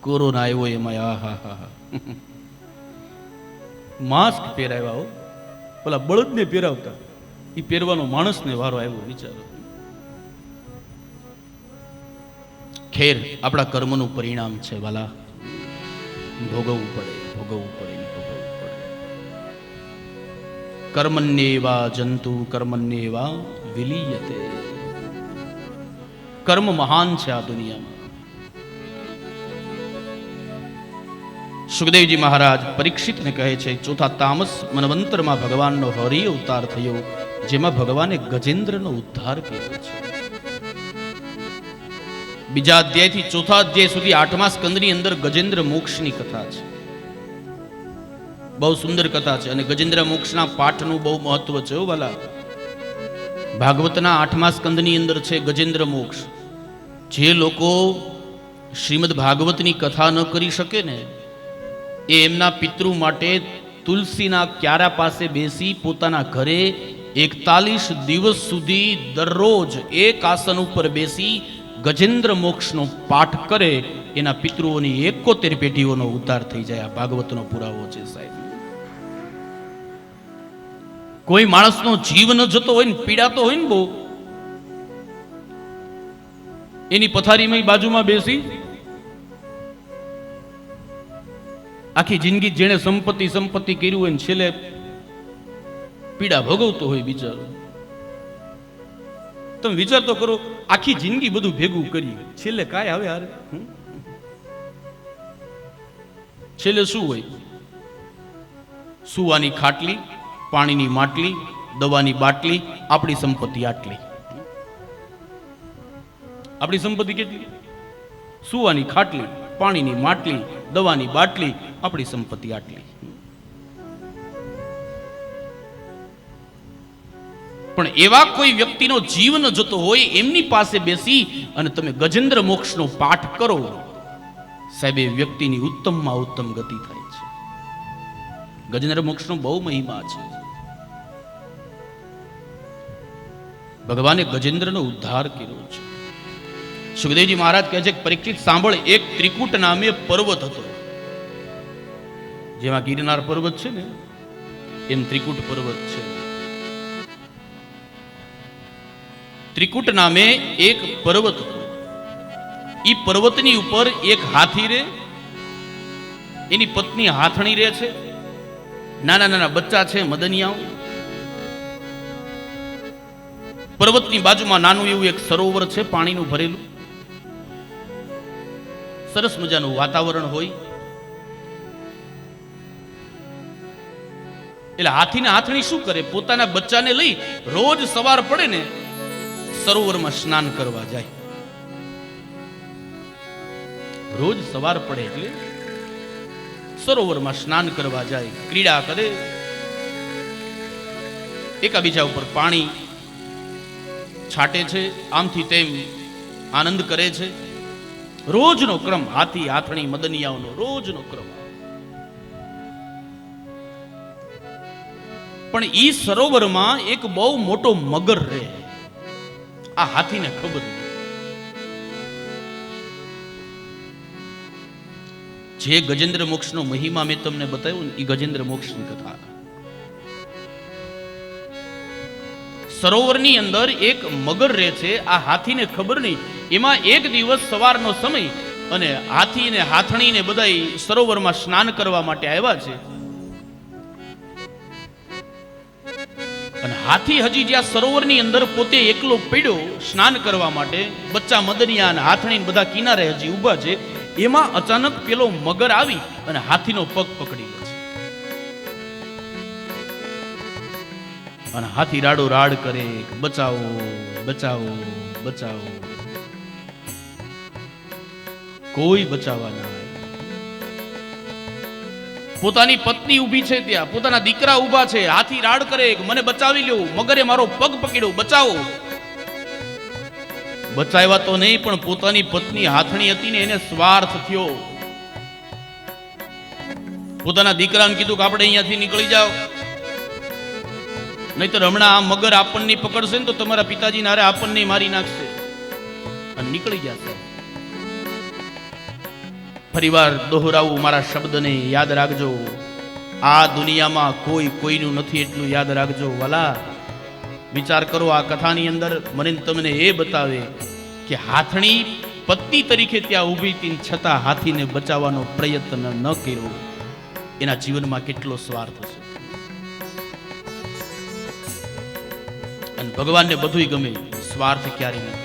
કોરોના આવ્યો એમાં હા હા હા માસ્ક પહેરાવ્યા હો, પેલા બળદને પહેરાવતા એ પહેરવાનો માણસને વારો આવ્યો. વિચારો. ખેર આપણા કર્મનું પરિણામ છે વાલા. ભોગવવું પડે, ભોગવવું પડે, ભોગવવું પડે. કર્મન્યેવા જંતુ કર્મન્યેવા વિલીયતે. કર્મ મહાન છે આ દુનિયામાં. સુખદેવજી મહારાજ પરીક્ષિતને કહે છે, ચોથા તામસ મનવંતરમાં ભગવાનનો હરિ અવતાર થયો, જેમાં ભગવાને ગજેન્દ્રનો ઉદ્ધાર કર્યો છે. બીજા અધ્યાયથી ચોથા અધ્યાય સુધી 8મા સ્કંદની અંદર ગજેન્દ્ર મોક્ષની કથા છે. બહુ સુંદર કથા છે અને ગજેન્દ્ર મોક્ષના પાઠનું બહુ મહત્વ છે હો વાલા. ભાગવતના 8મા સ્કંદની અંદર છે ગજેન્દ્ર મોક્ષ. જે લોકો શ્રીમદ ભાગવતની કથા ન કરી શકે ને એ એમના પિતૃ માટે તુલસીના ક્યારા પાસે બેસી પોતાના ઘરે 41 દિવસ સુધી દરરોજ એક આસન ઉપર બેસી ગજેન્દ્ર મોક્ષનો પાઠ કરે, એના પિતૃઓની 71 પેઢીઓનો ઉદ્ધાર થઈ જાય. આ ભાગવતનો પુરાવો છે સાહેબ. કોઈ માણસનો જીવ ન જતો હોય ને, પીડાતો હોય ને બહુ, એની પથારીમાં બાજુમાં બેસી આખી જિંદગી જેણે સંપત્તિ કર્યું હોય ને છેલ્લે પીડા ભોગવતો હોય બિચારો. તમે વિચાર તો કરો, આખી જિંદગી બધું ભેગું કરી, છેલ્લે કાંઈ આવે હારે? છેલ્લે શું હોય? સુવાની ખાટલી, પાણીની માટલી, દવાની બાટલી, આપણી સંપત્તિ આટલી. આપણી સંપત્તિ કેટલી? સુવાની ખાટલી, પાણીની માટલી, દવાની બાટલી, આપણી સંપત્તિ આટલી. પણ એવા કોઈ વ્યક્તિનો જીવ ન જતો હોય એમની પાસે બેસી અને તમે ગજેન્દ્ર મોક્ષનો પાઠ કરો, સાહેબ એ વ્યક્તિની ઉત્તમમાં ઉત્તમ ગતિ થાય છે. ગજેન્દ્ર મોક્ષનો બહુ મહિમા છે. ભગવાને ગજેન્દ્રનો ઉદ્ધાર કર્યો છે. સુખદેવજી મહારાજ કહે છે કે પરીક્ષિત સાંભળ, એક ત્રિકૂટ નામે પર્વત હતો. જેમાં ગિરનાર પર્વત છે ને એમ ત્રિકૂટ પર્વત છે. ત્રિકૂટ નામે એક પર્વત હતો. ઈ પર્વતની ઉપર એક હાથી રે, એની પત્ની હાથણી રે છે, નાના નાના બચ્ચા છે મદનિયાઓ. પર્વતની બાજુમાં નાનું એવું એક સરોવર છે પાણીનું ભરેલું. સરસ મજાનું વાતાવરણ હોય. એટલે હાથીને હાથણી શું કરે, પોતાના બચ્ચાને લઈ રોજ સવાર પડે ને સરોવરમાં સ્નાન કરવા જાય. રોજ સવાર પડે એટલે સરોવરમાં સ્નાન કરવા જાય, ક્રીડા કરે, એકાબીજા ઉપર પાણી છાટે છે, આમથી તેમ આનંદ કરે છે. રોજનો ક્રમ, હાથી હાથણી મદનિયાઓનો રોજનો ક્રમ. પણ ઈ સરોવરમાં એક બહુ મોટો મગર રહે. આ હાથીને ખબર નથી. જે ગજેન્દ્ર મોક્ષનો મહિમા મેં તમને બતાવ્યો ને એ ગજેન્દ્ર મોક્ષની કથા. સરોવરની અંદર એક મગર રહે છે. આ હાથીને ખબર નહીં. એમાં એક દિવસ સવારનો સમય અને હાથી ને હાથણી ને બધા સરોવરમાં સ્નાન કરવા માટે આવ્યા છે. અને હાથી હજી જ્યાં સરોવરની અંદર પોતે એકલો પડ્યો સ્નાન કરવા માટે, બચ્ચા મદનિયા અને હાથણી બધા કિનારે હજી ઊભા છે. એમાં અચાનક પેલો મગર આવી અને હાથીનો પગ પકડી લે છે. અને હાથી રાડો રાડ કરે, બચાવો બચાવો બચાવો. કોઈ બચાવવા ના આવે. પોતાની પત્ની ઊભી છે ત્યાં, પોતાના દીકરા ઊભા છે. હાથી રાડ કરે કે મને બચાવી લ્યો, મગરે મારો પગ પકડ્યો, બચાવો. બચાવ્યા તો નહીં, પણ પોતાની પત્ની હાથણી હતી ને એને સ્વાર્થ થયો. પોતાના દીકરાને કીધું કે આપણે અહીંયાથી નીકળી જાઓ, નહીતર હમણાં આ મગર આપણને પકડશે ને તો તમારા પિતાજી નારે આપણને મારી નાખશે. અને નીકળી ગયા. ફરીવાર દોહરાવું મારા શબ્દને, યાદ રાખજો, આ દુનિયામાં કોઈ કોઈનું નથી એટલું યાદ રાખજો વાલા. વિચાર કરો, આ કથાની અંદર મને તમને એ બતાવે કે હાથણી પત્ની તરીકે ત્યાં ઊભી હતી છતાં હાથીને બચાવવાનો પ્રયત્ન ન કર્યો. એના જીવનમાં કેટલો સ્વાર્થ છે. અને ભગવાનને બધુંય ગમે, સ્વાર્થ ક્યારેય ન.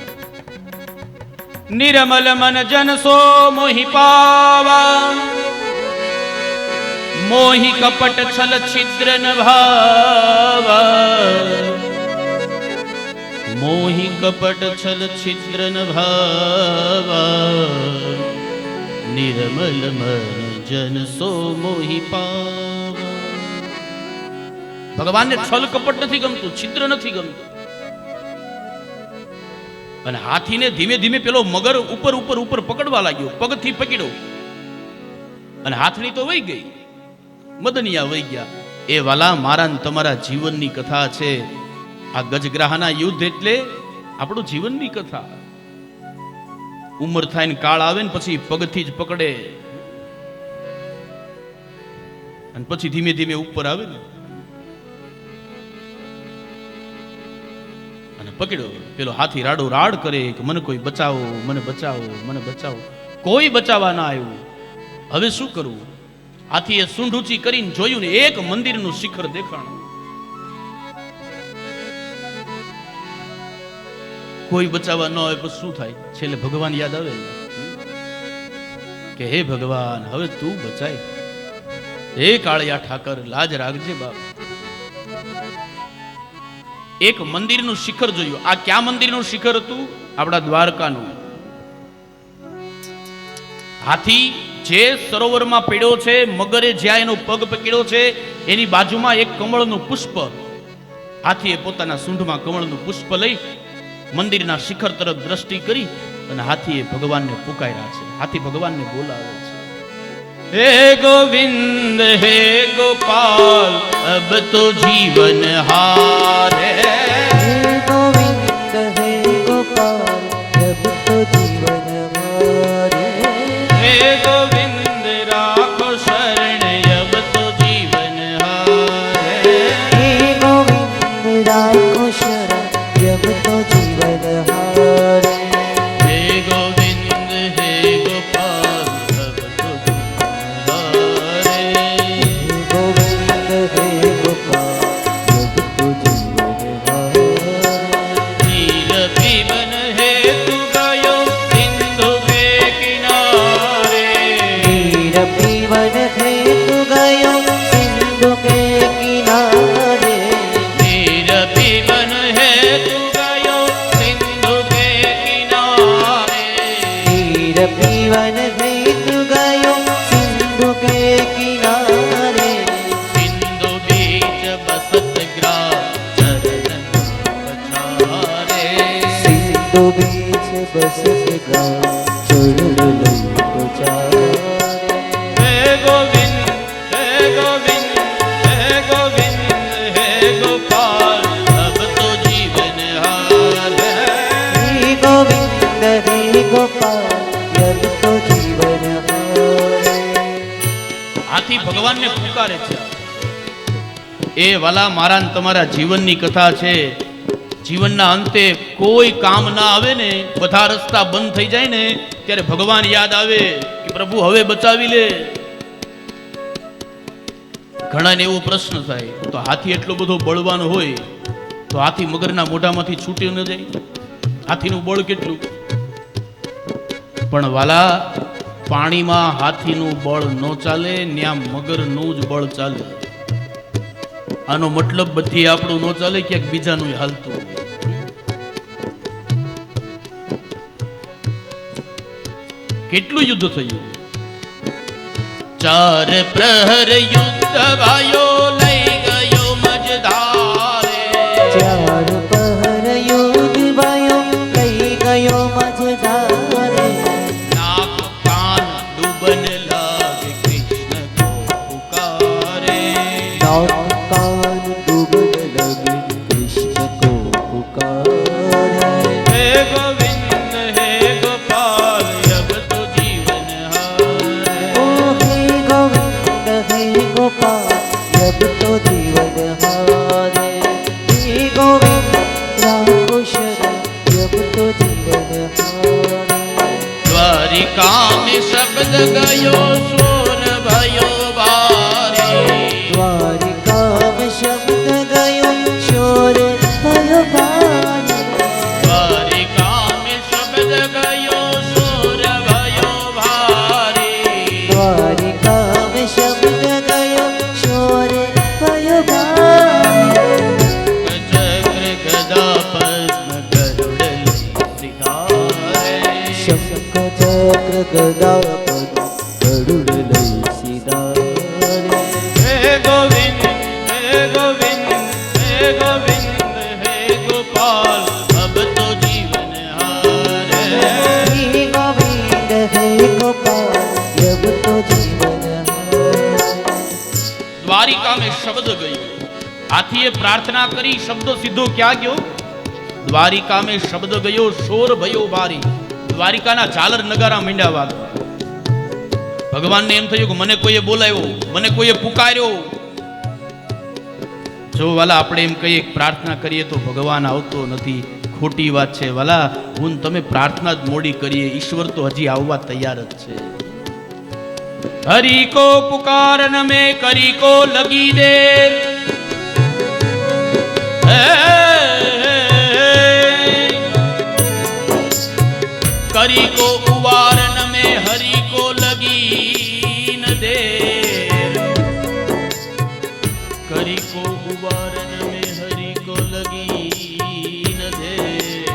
નિર્મલ મન જન સો મોહી પાવા, મોહી કપટ છલ છિદ્ર ન ભાવા, મોહી કપટ છલ છિદ્ર ન ભાવા, નિર્મલ મન જન સો મોહી પાવા. ભગવાનને છલ કપટ નથી ગમતું, છિદ્ર નથી ગમતું. અને હાથીને ધીમે ધીમે પેલો મગર ઉપર ઉપર ઉપર પકડવા લાગ્યો, પગથી પકડ્યો. અને હાથણી તો વહી ગઈ, મદનિયા વહી ગયા. એ વાલા, મારા ને તમારા જીવનની કથા છે. આ ગજગ્રાહના યુદ્ધ એટલે આપણું જીવનની કથા. ઉંમર થાય ને કાળ આવે ને પછી પગથી જ પકડે, અને પછી ધીમે ધીમે ઉપર આવે ને પકડ્યો. પેલો હાથી રાડો રાડ કરે કે મને કોઈ બચાવો, મને બચાવો, મને બચાવો. કોઈ બચાવવા ના આવ્યું. હવે શું કરવું? હાથીએ સૂંઢ ઊંચી કરીને જોયું ને એક મંદિરનું શિખર દેખાણું. કોઈ બચાવવા ન આવે પછી શું થાય? છેલ્લે ભગવાન યાદ આવે કે હે ભગવાન, હવે તું બચાય. હે કાળિયા ઠાકર, લાજ રાખજે બાપ. એક મંદિરનું શિખર જોયું. આ ક્યાં મંદિરનું શિખર હતું? આપણા દ્વારકાનું. હાથી જે સરોવરમાં પડ્યો છે, મગરે જ્યાં એનો પગ પકડ્યો છે, એની બાજુમાં એક કમળનું પુષ્પ. હાથીએ પોતાના સૂંઢમાં કમળનું પુષ્પ લઈ મંદિરના શિખર તરફ દ્રષ્ટિ કરી અને હાથીએ ભગવાનને પુકાર્યા છે. હાથી ભગવાનને બોલાવે છે, હે ગોવિંદ હે ગોપાલ, અબ તો જીવન હારે. હે ગોવિંદ હે ગોપાલ, અબ તો જીવન હારે. હે ગોવિંદ રાખો શરણ, અબ તો જીવન હારે. હે ગોવિંદ રાખો શરણ, અબ તો જીવન હારે. હે ગોવિંદ હે ગોપાલ, અબ તો ગોવિંદ હે ગોપાલ, અબ તો જીવન હારે. નીર પીવન હેતુ ગયો સિંધુ કે કિનારે. નીર પીવન હેતુ ગયો સિંધુ કે કિનારે. નીર પીવન હેતુ ગયો સિંધુ કે કિનારે. નીર પીવન હેતુ ગયો સિંધુ કે કિનારે. સિંધુ બીચ બસત ગ્રામ ચરણ પછારે. સિંધુ બીચ બસત ગામ ચરણ લઈ પચારે. હે ગોવિંદ હે ગોવિંદ હે ગોવિંદ હે ગોપાલ, અબ તો જીવન હારે. હે ગોવિંદ હે ગોપાલ, અબ તો જીવન હારે. આથી ભગવાનને પુકારે છે. એ વાલા, મારા ને તમારા જીવનની કથા છે. જીવનના અંતે કોઈ કામ ના આવે ને, બધા રસ્તા બંધ થઈ જાય ને, ત્યારે ભગવાન યાદ આવે કે પ્રભુ હવે બચાવી લે. ઘણાને એવો પ્રશ્ન થાય, તો હાથી એટલો બધો બળવાન હોય તો હાથી મગરના મોઢામાંથી છૂટ્યો ન જાય? હાથીનું બળ કેટલું? પણ વાલા, પાણીમાં હાથીનું બળ ન ચાલે, ન્યા મગરનું જ બળ ચાલે. આનો મતલબ બધી આપણું ન ચાલે, ક્યાંક બીજાનું હાલતું. કેટલું યુદ્ધ થયું? 4 પ્રહર યુદ્ધ ભાયો લઈ ગયો મજધારે. 4 પ્રહર યુદ્ધ ભાયો લઈ ગયો મજધારે. નાક કાન ડૂબન લાગે કૃષ્ણ કો પુકારે. नाक कान डूबन लगे कृष्ण को पुकारे. हे गोविंद हे गोपाल अब तो जीवन हारे. ओ हे गोविंद हे गोपाल अब तो जीवन हारे. हे गोविंद राखो शरण अब तो जीवन हारे. द्वारिका में शब्द गयो सोन भयो भारे. द्वारिका में शब्द गयो शोर भयो भारे. द्वारिका में शब्द गयो सोर भयो भारे. द्वारिका में शब्द गयो शोर भयो भारे. चक्र गदा पद्म गरुड़ सिधारे. शंख चक्र गदा पद्म गरुड़ लई सिधारे. हे गोविंद हे गोविंद हे गोविंद हे गोपाल अब तो जीवन हारे. हे गोविंद हे गोपाल अब तो जीवन हारे. દ્વારિકા में શબ્દ ગયો. હાથીએ પ્રાર્થના કરી, શબ્દ સીધો ક્યાં ગયો? દ્વારિકા में શબ્દ ગયો શોર ભયો ભારી. દ્વારિકાના ઝાલર નગારા માંડ્યા વાગવા. ભગવાનને એમ થયું કે મને કોઈએ બોલાવ્યો, મને કોઈએ પુકાર્યો. જો વાલા, આપણે એમ કહીએ પ્રાર્થના કરીએ તો ભગવાન આવતો નથી, ખોટી વાત છે વાલા. હું ને તમે પ્રાર્થના જ મોડી કરીએ, ઈશ્વર તો હજી આવવા તૈયાર જ છે. હરી કો પુકારન में करी को लगी देर. करी को उवारन में हरि को लगी न देर. करी को उवारन में हरि को लगी न देर.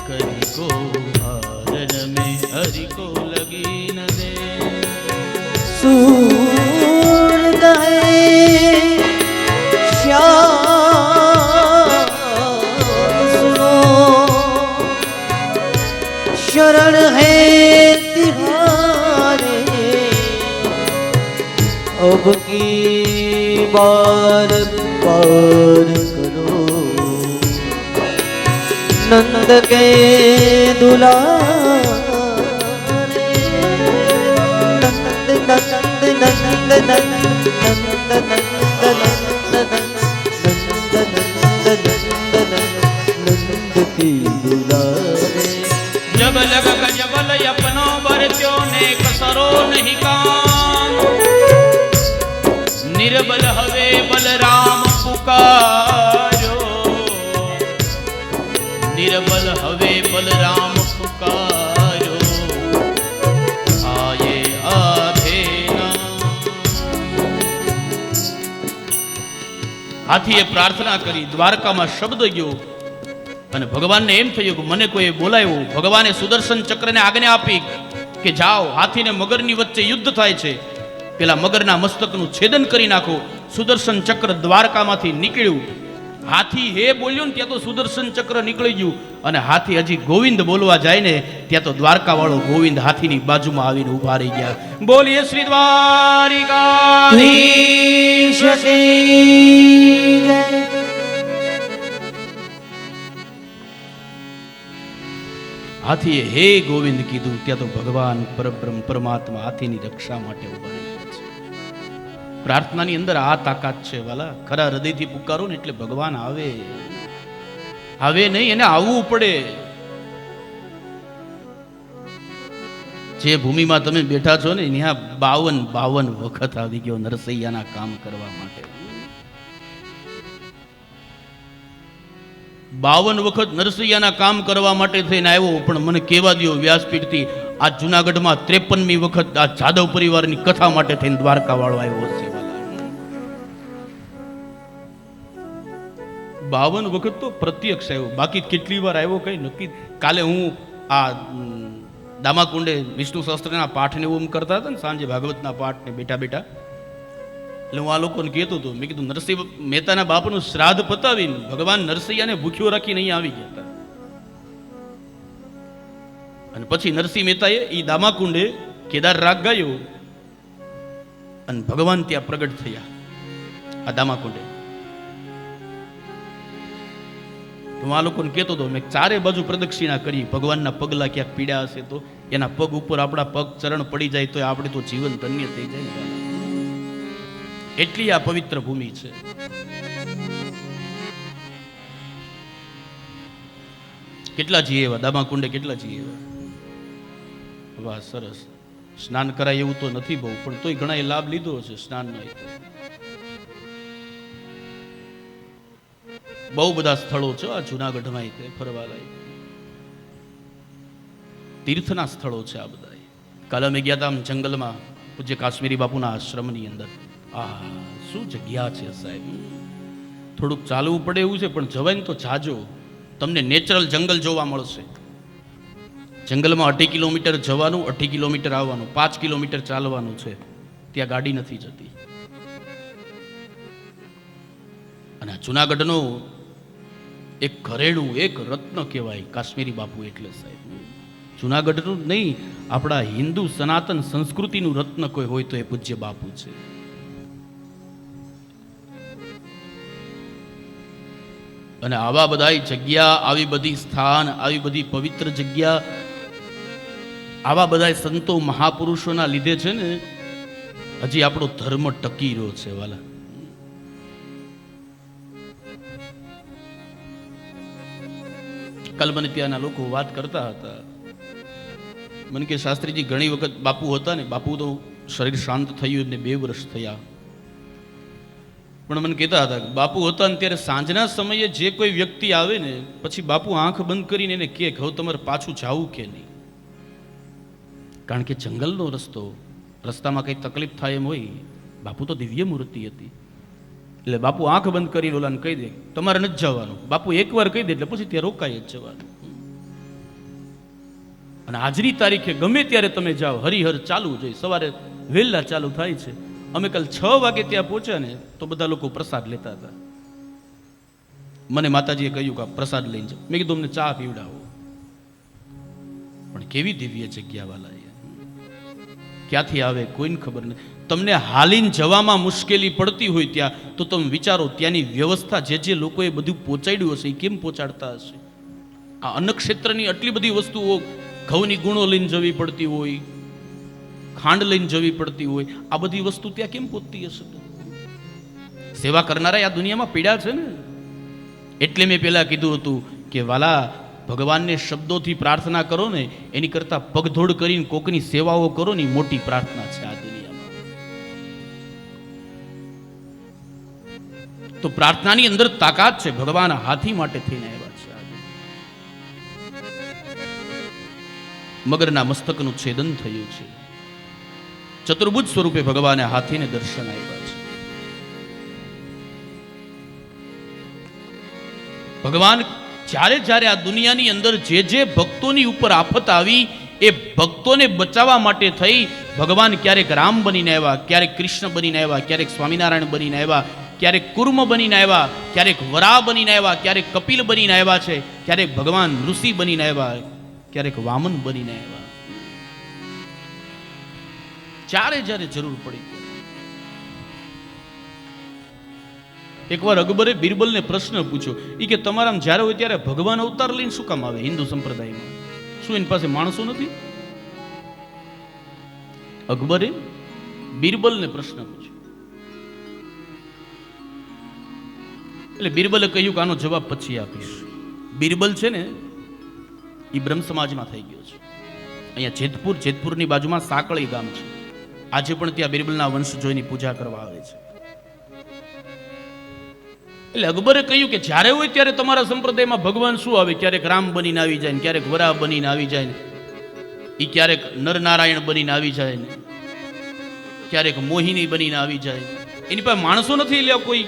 करी को उवारन में हरि को लगी न देर. सूर गए श्याम सुनो, शरण है तिहारे. अब की बार पार करो नंद के दुलारे. नंद नंद नंद नंद नंद नंद की दुलारे. जब लग गजबल अपनो बरत्यो ने कसरो नहीं काम. निर्बल हवे बलराम पुकारो. निर्बल हवे बलराम पुकारो. आये आधे હાથીએ પ્રાર્થના કરી, દ્વારકામાં શબ્દ ગયો અને ભગવાનને એમ થયું કે મને કોઈ બોલાવ્યો. ભગવાને સુદર્શન ચક્રને આજ્ઞા આપી કે જાઓ, હાથીને મગરની વચ્ચે યુદ્ધ થાય છે, પેલા મગરના મસ્તકનું છેદન કરી નાખો. સુદર્શન ચક્ર દ્વારકામાંથી નીકળ્યું. હાથી હે બોલ્યો ને ત્યાં તો સુદર્શન ચક્ર નીકળી ગયું, અને હાથી હજી ગોવિંદ બોલવા જાય ને ત્યાં તો દ્વારકા વાળો ગોવિંદ હાથીની બાજુમાં આવીને ઉભા રહી ગયા. બોલીએ શ્રી દ્વારિકાધીશ કી જય. હાથીએ હે ગોવિંદ કીધું ત્યાં તો ભગવાન પરબ્રહ્મ પરમાત્મા હાથીની રક્ષા માટે ઉભા રહ્યા છે. પ્રાર્થનાની અંદર આ તાકાત છે વાલા. ખરા હૃદયથી પુકારો ને એટલે ભગવાન આવે. આવે નહીં, એને આવવું પડે. જે ભૂમિમાં તમે બેઠા છો ને ત્યાં 52 વખત આવી ગયો નરસૈયાના કામ કરવા માટે. 52 વખત નરસૈયાના કામ કરવા માટે થઈને આવ્યો. પણ મને કહેવા દો વ્યાસપીઠથી, આ જુનાગઢમાં 53મી વખત આ જાદવ પરિવારની કથા માટે થઈને દ્વારકા વાળો આવ્યો છે. 52 વખત તો પ્રત્યક્ષ આવ્યો, બાકી કેટલી વાર આવ્યો કઈ નક્કી. કાલે હું આ દામાકુંડે વિષ્ણુ સહસ્ત્રના પાઠને એવું કરતા હતા ને, સાંજે ભાગવતના પાઠને બેઠા બેઠા, એટલે હું આ લોકોને કહેતો હતો, મેં કીધું નરસિંહ મહેતાના બાપનું શ્રાદ્ધ પતાવીને ભગવાન નરસૈયાને ભૂખ્યો રાખીને અહીંયા આવી ગયા હતા. અને પછી નરસિંહ મહેતાએ એ દામાકુંડે કેદાર રાગ ગાયો અને ભગવાન ત્યાં પ્રગટ થયા આ દામાકુંડે. હું આ લોકોને કહેતો હતો, મેં ચારે બાજુ પ્રદક્ષિણા કરી, ભગવાનના પગલા ક્યાંક પીડા હશે તો એના પગ ઉપર આપણા પગ ચરણ પડી જાય તો આપણે તો જીવન ધન્ય થઈ જાય. એટલી આ પવિત્ર ભૂમિ છે. કેટલા જઈએ એવા દામાકુંડે, કેટલા જઈએ એવા. વાહ, સરસ. સ્નાન કરાય એવું તો નથી બહુ, પણ તોય ઘણા એ લાભ લીધો છે સ્નાનનો. બહુ બધા સ્થળો છે આ જુનાગઢમાં ફરવા લાયક, તીર્થના સ્થળો છે આ બધા. કાલે અમે ગયા હતા જંગલમાં પૂજ્ય કાશ્મીરી બાપુના આશ્રમની અંદર. શું જગ્યા છે સાહેબ. થોડુંક ચાલવું પડે એવું છે, પણ જવાય ને તો જાજો. તમને નેચરલ જંગલ જોવા મળશે. જંગલમાં 8 કિલોમીટર જવાનું, 8 કિલોમીટર આવવાનું, 5 કિલોમીટર ચાલવાનું છે. ત્યાં ગાડી નથી જતી. અને જુનાગઢનો એક ઘરેણું, એક રત્ન કહેવાય કાશ્મીરી બાપુ. એટલે સાહેબ જુનાગઢનું નહીં, આપણા હિન્દુ સનાતન સંસ્કૃતિનું રત્ન કોઈ હોય તો એ પૂજ્ય બાપુ છે. અને આવા બધા જગ્યા, આવી બધી સ્થાન, આવી બધી પવિત્ર જગ્યા, આવા બધા સંતો મહાપુરુષોના લીધે છે ને હજી આપણો ધર્મ ટકી રહ્યો છે વાલા. કાલ મને ત્યાંના લોકો વાત કરતા હતા, મને કે શાસ્ત્રીજી ઘણી વખત બાપુ હતા ને, બાપુ તો શરીર શાંત થયું ને 2 વર્ષ થયા, પણ મને કહેતા હતા કે બાપુ હતા ને ત્યારે સાંજના સમયે જે કોઈ વ્યક્તિ આવે ને પછી બાપુ આંખ બંધ કરીને એને કહે હવે તમારે પાછું જાવું કે નહીં. કારણ કે જંગલનો રસ્તો, રસ્તામાં કંઈ તકલીફ થાય એમ હોય. બાપુ તો દિવ્ય મૂર્તિ હતી, એટલે બાપુ આંખ બંધ કરીને ઓલાને કહી દે તમારે નથી જવાનું. બાપુ એકવાર કહી દે એટલે પછી ત્યાં રોકાય જ જવાનું. અને આજની તારીખે ગમે ત્યારે તમે જાઓ, હરિહર ચાલુ જોઈએ, સવારે વહેલા ચાલુ થાય છે. અમે કાલ 6 વાગે ત્યાં પહોંચ્યા ને તો બધા લોકો પ્રસાદ લેતા હતા. મને માતાજીએ કહ્યું કે પ્રસાદ લઈને જાઓ. મેં કીધું અમને ચા પીવડાવો. પણ કેવી દિવ્ય જગ્યા વાલા, ક્યાંથી આવે કોઈને ખબર નથી. તમને હાલીને જવામાં મુશ્કેલી પડતી હોય ત્યાં તો તમે વિચારો ત્યાંની વ્યવસ્થા, જે લોકોએ બધું પહોંચાડ્યું હશે એ કેમ પહોંચાડતા હશે. આ અન્નક્ષેત્રની આટલી બધી વસ્તુઓ, ઘઉંની ગુણો લઈને જવી પડતી હોય, ખાંડ લઈને જવી પડતી હોય, આ બધી વસ્તુ ત્યાં કેમ પહોંચતી હશે. સેવા કરનારા આ દુનિયામાં પીડા છે ને. એટલે મેં પહેલા કીધું હતું કે વાલા, ભગવાનને શબ્દોથી પ્રાર્થના કરો ને એની કરતા પગધોડ કરીને કોકની સેવાઓ કરો ને મોટી પ્રાર્થના છે આ દુનિયામાં. તો પ્રાર્થનાની અંદર તાકાત છે. ભગવાન હાથી માટે થઈને આવ્યા છે. મગરના મસ્તકનું છેદન થયું છે. ચતુર્ભુજ સ્વરૂપે ભગવાને હાથીને દર્શન આપ્યા છે. ભગવાન જ્યારે જ્યારે આ દુનિયાની અંદર જે ભક્તોની ઉપર આફત આવી એ ભક્તોને બચાવવા માટે થઈ ભગવાન ક્યારેક રામ બનીને આવ્યા, ક્યારેક કૃષ્ણ બનીને આવ્યા, ક્યારેક સ્વામિનારાયણ બનીને આવ્યા, ક્યારેક કુર્મ બનીને આવ્યા, ક્યારેક વરા બનીને આવ્યા, ક્યારેક કપિલ બનીને આવ્યા છે, ક્યારેક ભગવાન ઋષિ બનીને આવ્યા, ક્યારેક વામન બનીને આવ્યા. જ્યારે જ્યારે જરૂર પડી. એકવાર અકબરે બિરબલને પ્રશ્ન પૂછ્યો, એ કે તમારામાં જ્યારે હોય ત્યારે ભગવાન અવતાર લઈને શું કામ આવે હિન્દુ સંપ્રદાયમાં? શું એની પાસે માણસો નથી? અકબરે બિરબલને પ્રશ્ન પૂછ્યો. એટલે બિરબલે કહ્યું કે આનો જવાબ પછી આપીશ. બિરબલ છે ને એ બ્રહ્મ સમાજમાં થઈ ગયો છે. અહીંયા જેતપુરની બાજુમાં સાંકળી ગામ છે. આજે પણ ત્યાં બિરબલના વંશજોની પૂજા કરવા આવે છે. એટલે અકબરે કહ્યું કે જ્યારે હોય ત્યારે તમારા સંપ્રદાયમાં ભગવાન શું આવે, ક્યારેક રામ બનીને આવી જાય ને ક્યારેક વરાહ બનીને આવી જાય ને એ ક્યારેક નરનારાયણ બનીને આવી જાય ને ક્યારેક મોહિની બનીને આવી જાય. એની પાસે માણસો નથી લે કોઈ.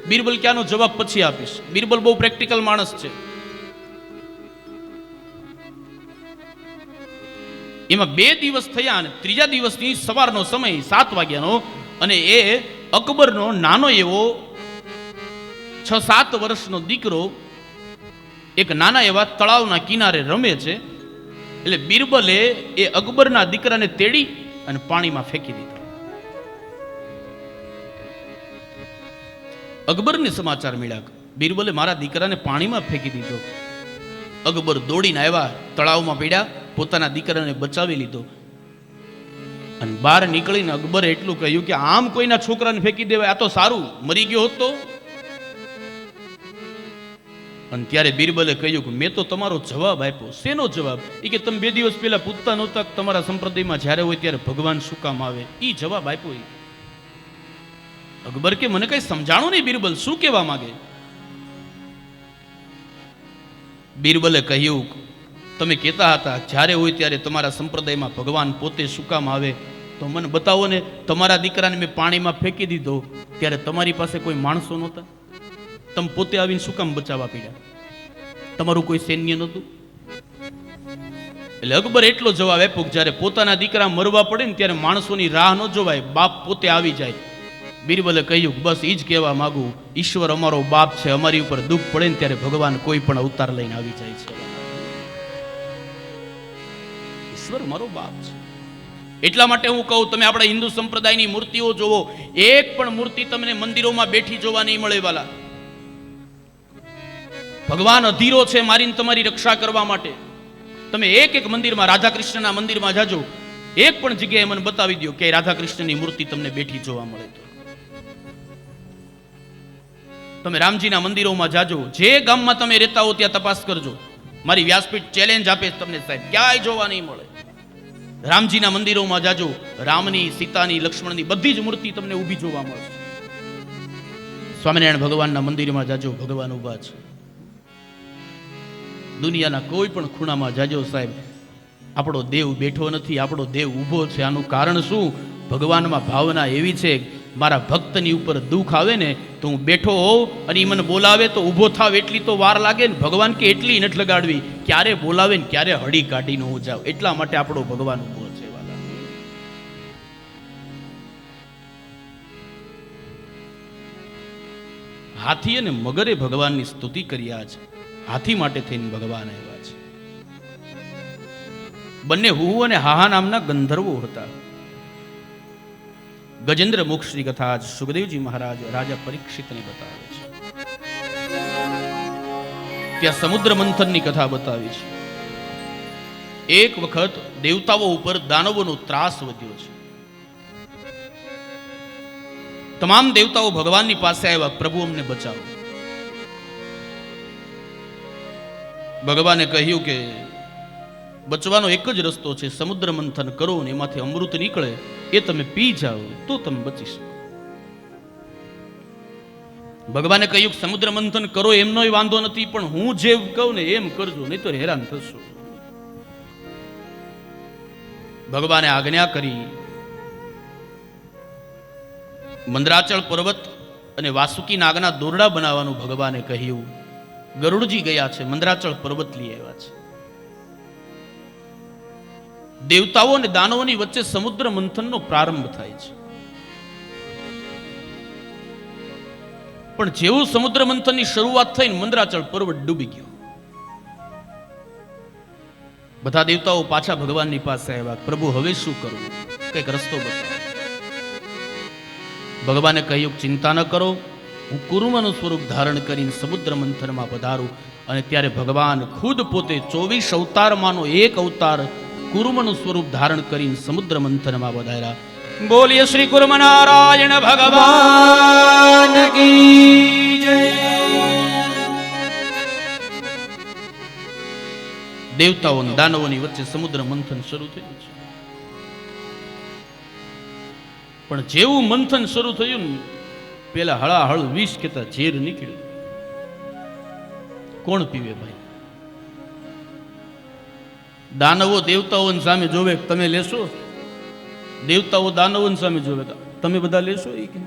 બિરબલ ક્યાંનો જવાબ પછી આપીશ. બિરબલ બહુ પ્રેક્ટિકલ માણસ છે. એમાં 2 દિવસ થયા અને ત્રીજા દિવસની સવારનો સમય 7 વાગ્યાનો અને એ અકબરનો નાનો એવો 6-7 વર્ષનો દીકરો એક નાના એવા તળાવના કિનારે રમે છે. એટલે બિરબલે એ અકબરના દીકરાને તેડી અને પાણીમાં ફેંકી દીધો. અકબરને સમાચાર મળ્યા, બિરબલે મારા દીકરાને પાણીમાં ફેંકી દીધો. અકબર દોડીને આવ્યા, તળાવમાં પડ્યા, પોતાના દીકરાને બચાવી લીધો અને બહાર નીકળીને અકબરે એટલું કહ્યું કે આમ કોઈના છોકરાને ફેંકી દેવાય, આ તો સારું, મરી ગયો હોત તો. અને ત્યારે બિરબલે કહ્યું કે મેં તો તમારો જવાબ આપ્યો. શેનો જવાબ? એ કે તમે 2 દિવસ પહેલા પૂછતા નહોતા કે તમારા સંપ્રદાયમાં જ્યારે હોય ત્યારે ભગવાન શું કામ આવે? એ જવાબ આપ્યો. અકબર કે મને કઈ સમજાણું નહીં બિરબલ, શું કહેવા માંગે? બિરબલે કહ્યું તમે કહેતા હતા જ્યારે હોય ત્યારે તમારા સંપ્રદાયમાં ભગવાન પોતે શું કામ આવે, તો મને બતાવો ને. તમારા દીકરાને મેં પાણીમાં ફેંકી દીધો ત્યારે તમારી પાસે કોઈ માણસો નહોતા, તમે પોતે આવીને શું કામ બચાવવા પડ્યા? તમારું કોઈ સૈન્ય નહોતું? એટલે અકબર એટલો જવાબ આપ્યો કે જ્યારે પોતાના દીકરા મરવા પડે ને ત્યારે માણસોની રાહ ન જોવાય, બાપ પોતે આવી જાય. બિરબલે કહ્યું બસ એ જ કહેવા માંગુ, ઈશ્વર અમારો બાપ છે, અમારી ઉપર દુઃખ પડે ને ત્યારે ભગવાન કોઈ પણ અવતાર લઈને આવી જાય છે. ઈશ્વર મારો બાપ છે. એટલા માટે હું કહું, તમે આપણા હિન્દુ સંપ્રદાયની મૂર્તિઓ જોવો, એક પણ મૂર્તિ તમને મંદિરોમાં બેઠી જોવા નહીં મળે વાલા. ભગવાન અધીરો છે મારીને તમારી રક્ષા કરવા માટે. તમે એક મંદિરમાં, રાધા કૃષ્ણના મંદિરમાં જાજો, એક પણ જગ્યાએ મને બતાવી દો કે રાધા કૃષ્ણની મૂર્તિ તમને બેઠી જોવા મળે. તો તમે રામજીના મંદિરોમાં જાજો, જે ગામમાં તમે રહેતા હો ત્યાં તપાસ કરજો. મારી વ્યાસપીઠ ચેલેન્જ આપે તમને સાહેબ, ક્યાંય જોવા નહીં મળે. રામજીના મંદિરોમાં જાજો, રામની, સીતાની, લક્ષ્મણની બધી જ મૂર્તિ તમને ઊભી જોવા મળશે. સ્વામિનારાયણ ભગવાનના મંદિરમાં જાજો, ભગવાન ઊભા છે. દુનિયાના કોઈ પણ ખૂણામાં જાજો સાહેબ, આપણો દેવ બેઠો નથી, આપણો દેવ ઊભો છે. આનું કારણ શું? ભગવાનમાં ભાવના એવી છે, મારા ભક્તની ઉપર દુઃખ આવે ને તો હું બેઠો હોઉં અને મને બોલાવે તો ઊભો થાવ એટલી તો વાર લાગે ને. ભગવાન કે એટલી નથી લગાડવી, ક્યારે બોલાવે ને ક્યારે હળી કાઢીને હું જાઉં. એટલા માટે આપણો ભગવાન ઊભો છે. હાથી અને મગરે ભગવાનની સ્તુતિ કર્યા છે. હાથી માટે થઈને ભગવાન આવ્યા છે. બંને હુહુ અને હાહા નામના ગંધર્વો હતા. ગજેન્દ્ર મોક્ષની કથા આજ સુખદેવજી મહારાજ રાજા પરીક્ષિતને બતાવે છે. ત્યાં સમુદ્ર મંથનની કથા બતાવી છે. એક વખત દેવતાઓ ઉપર દાનવોનો ત્રાસ વધ્યો છે. તમામ દેવતાઓ ભગવાનની પાસે આવ્યા, પ્રભુ અમને બચાવો. ભગવાને કહ્યું કે બચવાનો એક જ રસ્તો છે, સમુદ્ર મંથન કરો ને એમાંથી અમૃત નીકળે એ તમે પી જાઓ તો તમે બચી શકો. ભગવાને કહ્યું કે સમુદ્ર મંથન કરો એમનો વાંધો નથી, પણ હું જે કહું ને એમ કરજો, નહીં તો હેરાન થશો. ભગવાને આજ્ઞા કરી. મંદરાચળ પર્વત અને વાસુકી નાગના દોરડા બનાવવાનું ભગવાને કહ્યું. ગરુડજી ગયા છે, મંદરાચળ પર્વત લઈ આવ્યા છે. દેવતાઓ અને દાનવોની વચ્ચે સમુદ્ર મંથનનો પ્રારંભ થાય છે. પણ જેવું સમુદ્ર મંથનની શરૂઆત થઈને મંદરાચળ પર્વત ડૂબી ગયો. બધા દેવતાઓ પાછા ભગવાનની પાસે આવ્યા, પ્રભુ હવે શું કરવું, કઈક રસ્તો બતાવો. ભગવાને કહ્યું ચિંતા ન કરો, હું કુર્મનું સ્વરૂપ ધારણ કરીને સમુદ્ર મંથનમાં પધારું. અને ત્યારે ભગવાન ખુદ પોતે 24 અવતારમાંનો એક અવતાર કુર્મનું સ્વરૂપ ધારણ કરીને સમુદ્ર મંથનમાં પધાર્યા. બોલીએ શ્રી કુર્મ નારાયણ ભગવાન કી જય. દેવતાઓ અને દાનવોની વચ્ચે સમુદ્ર મંથન શરૂ થયું છે. પણ જેવું મંથન શરૂ થયું ને પેલા હળાહળ વિષ કેતા ઝેર નીકળ્યું. કોણ પીવે ભાઈ? દાનવો દેવતાઓની સામે જોવે તમે લેશો, દેવતાઓ દાનવોની સામે જોવે તમે બધા લેશો એ કે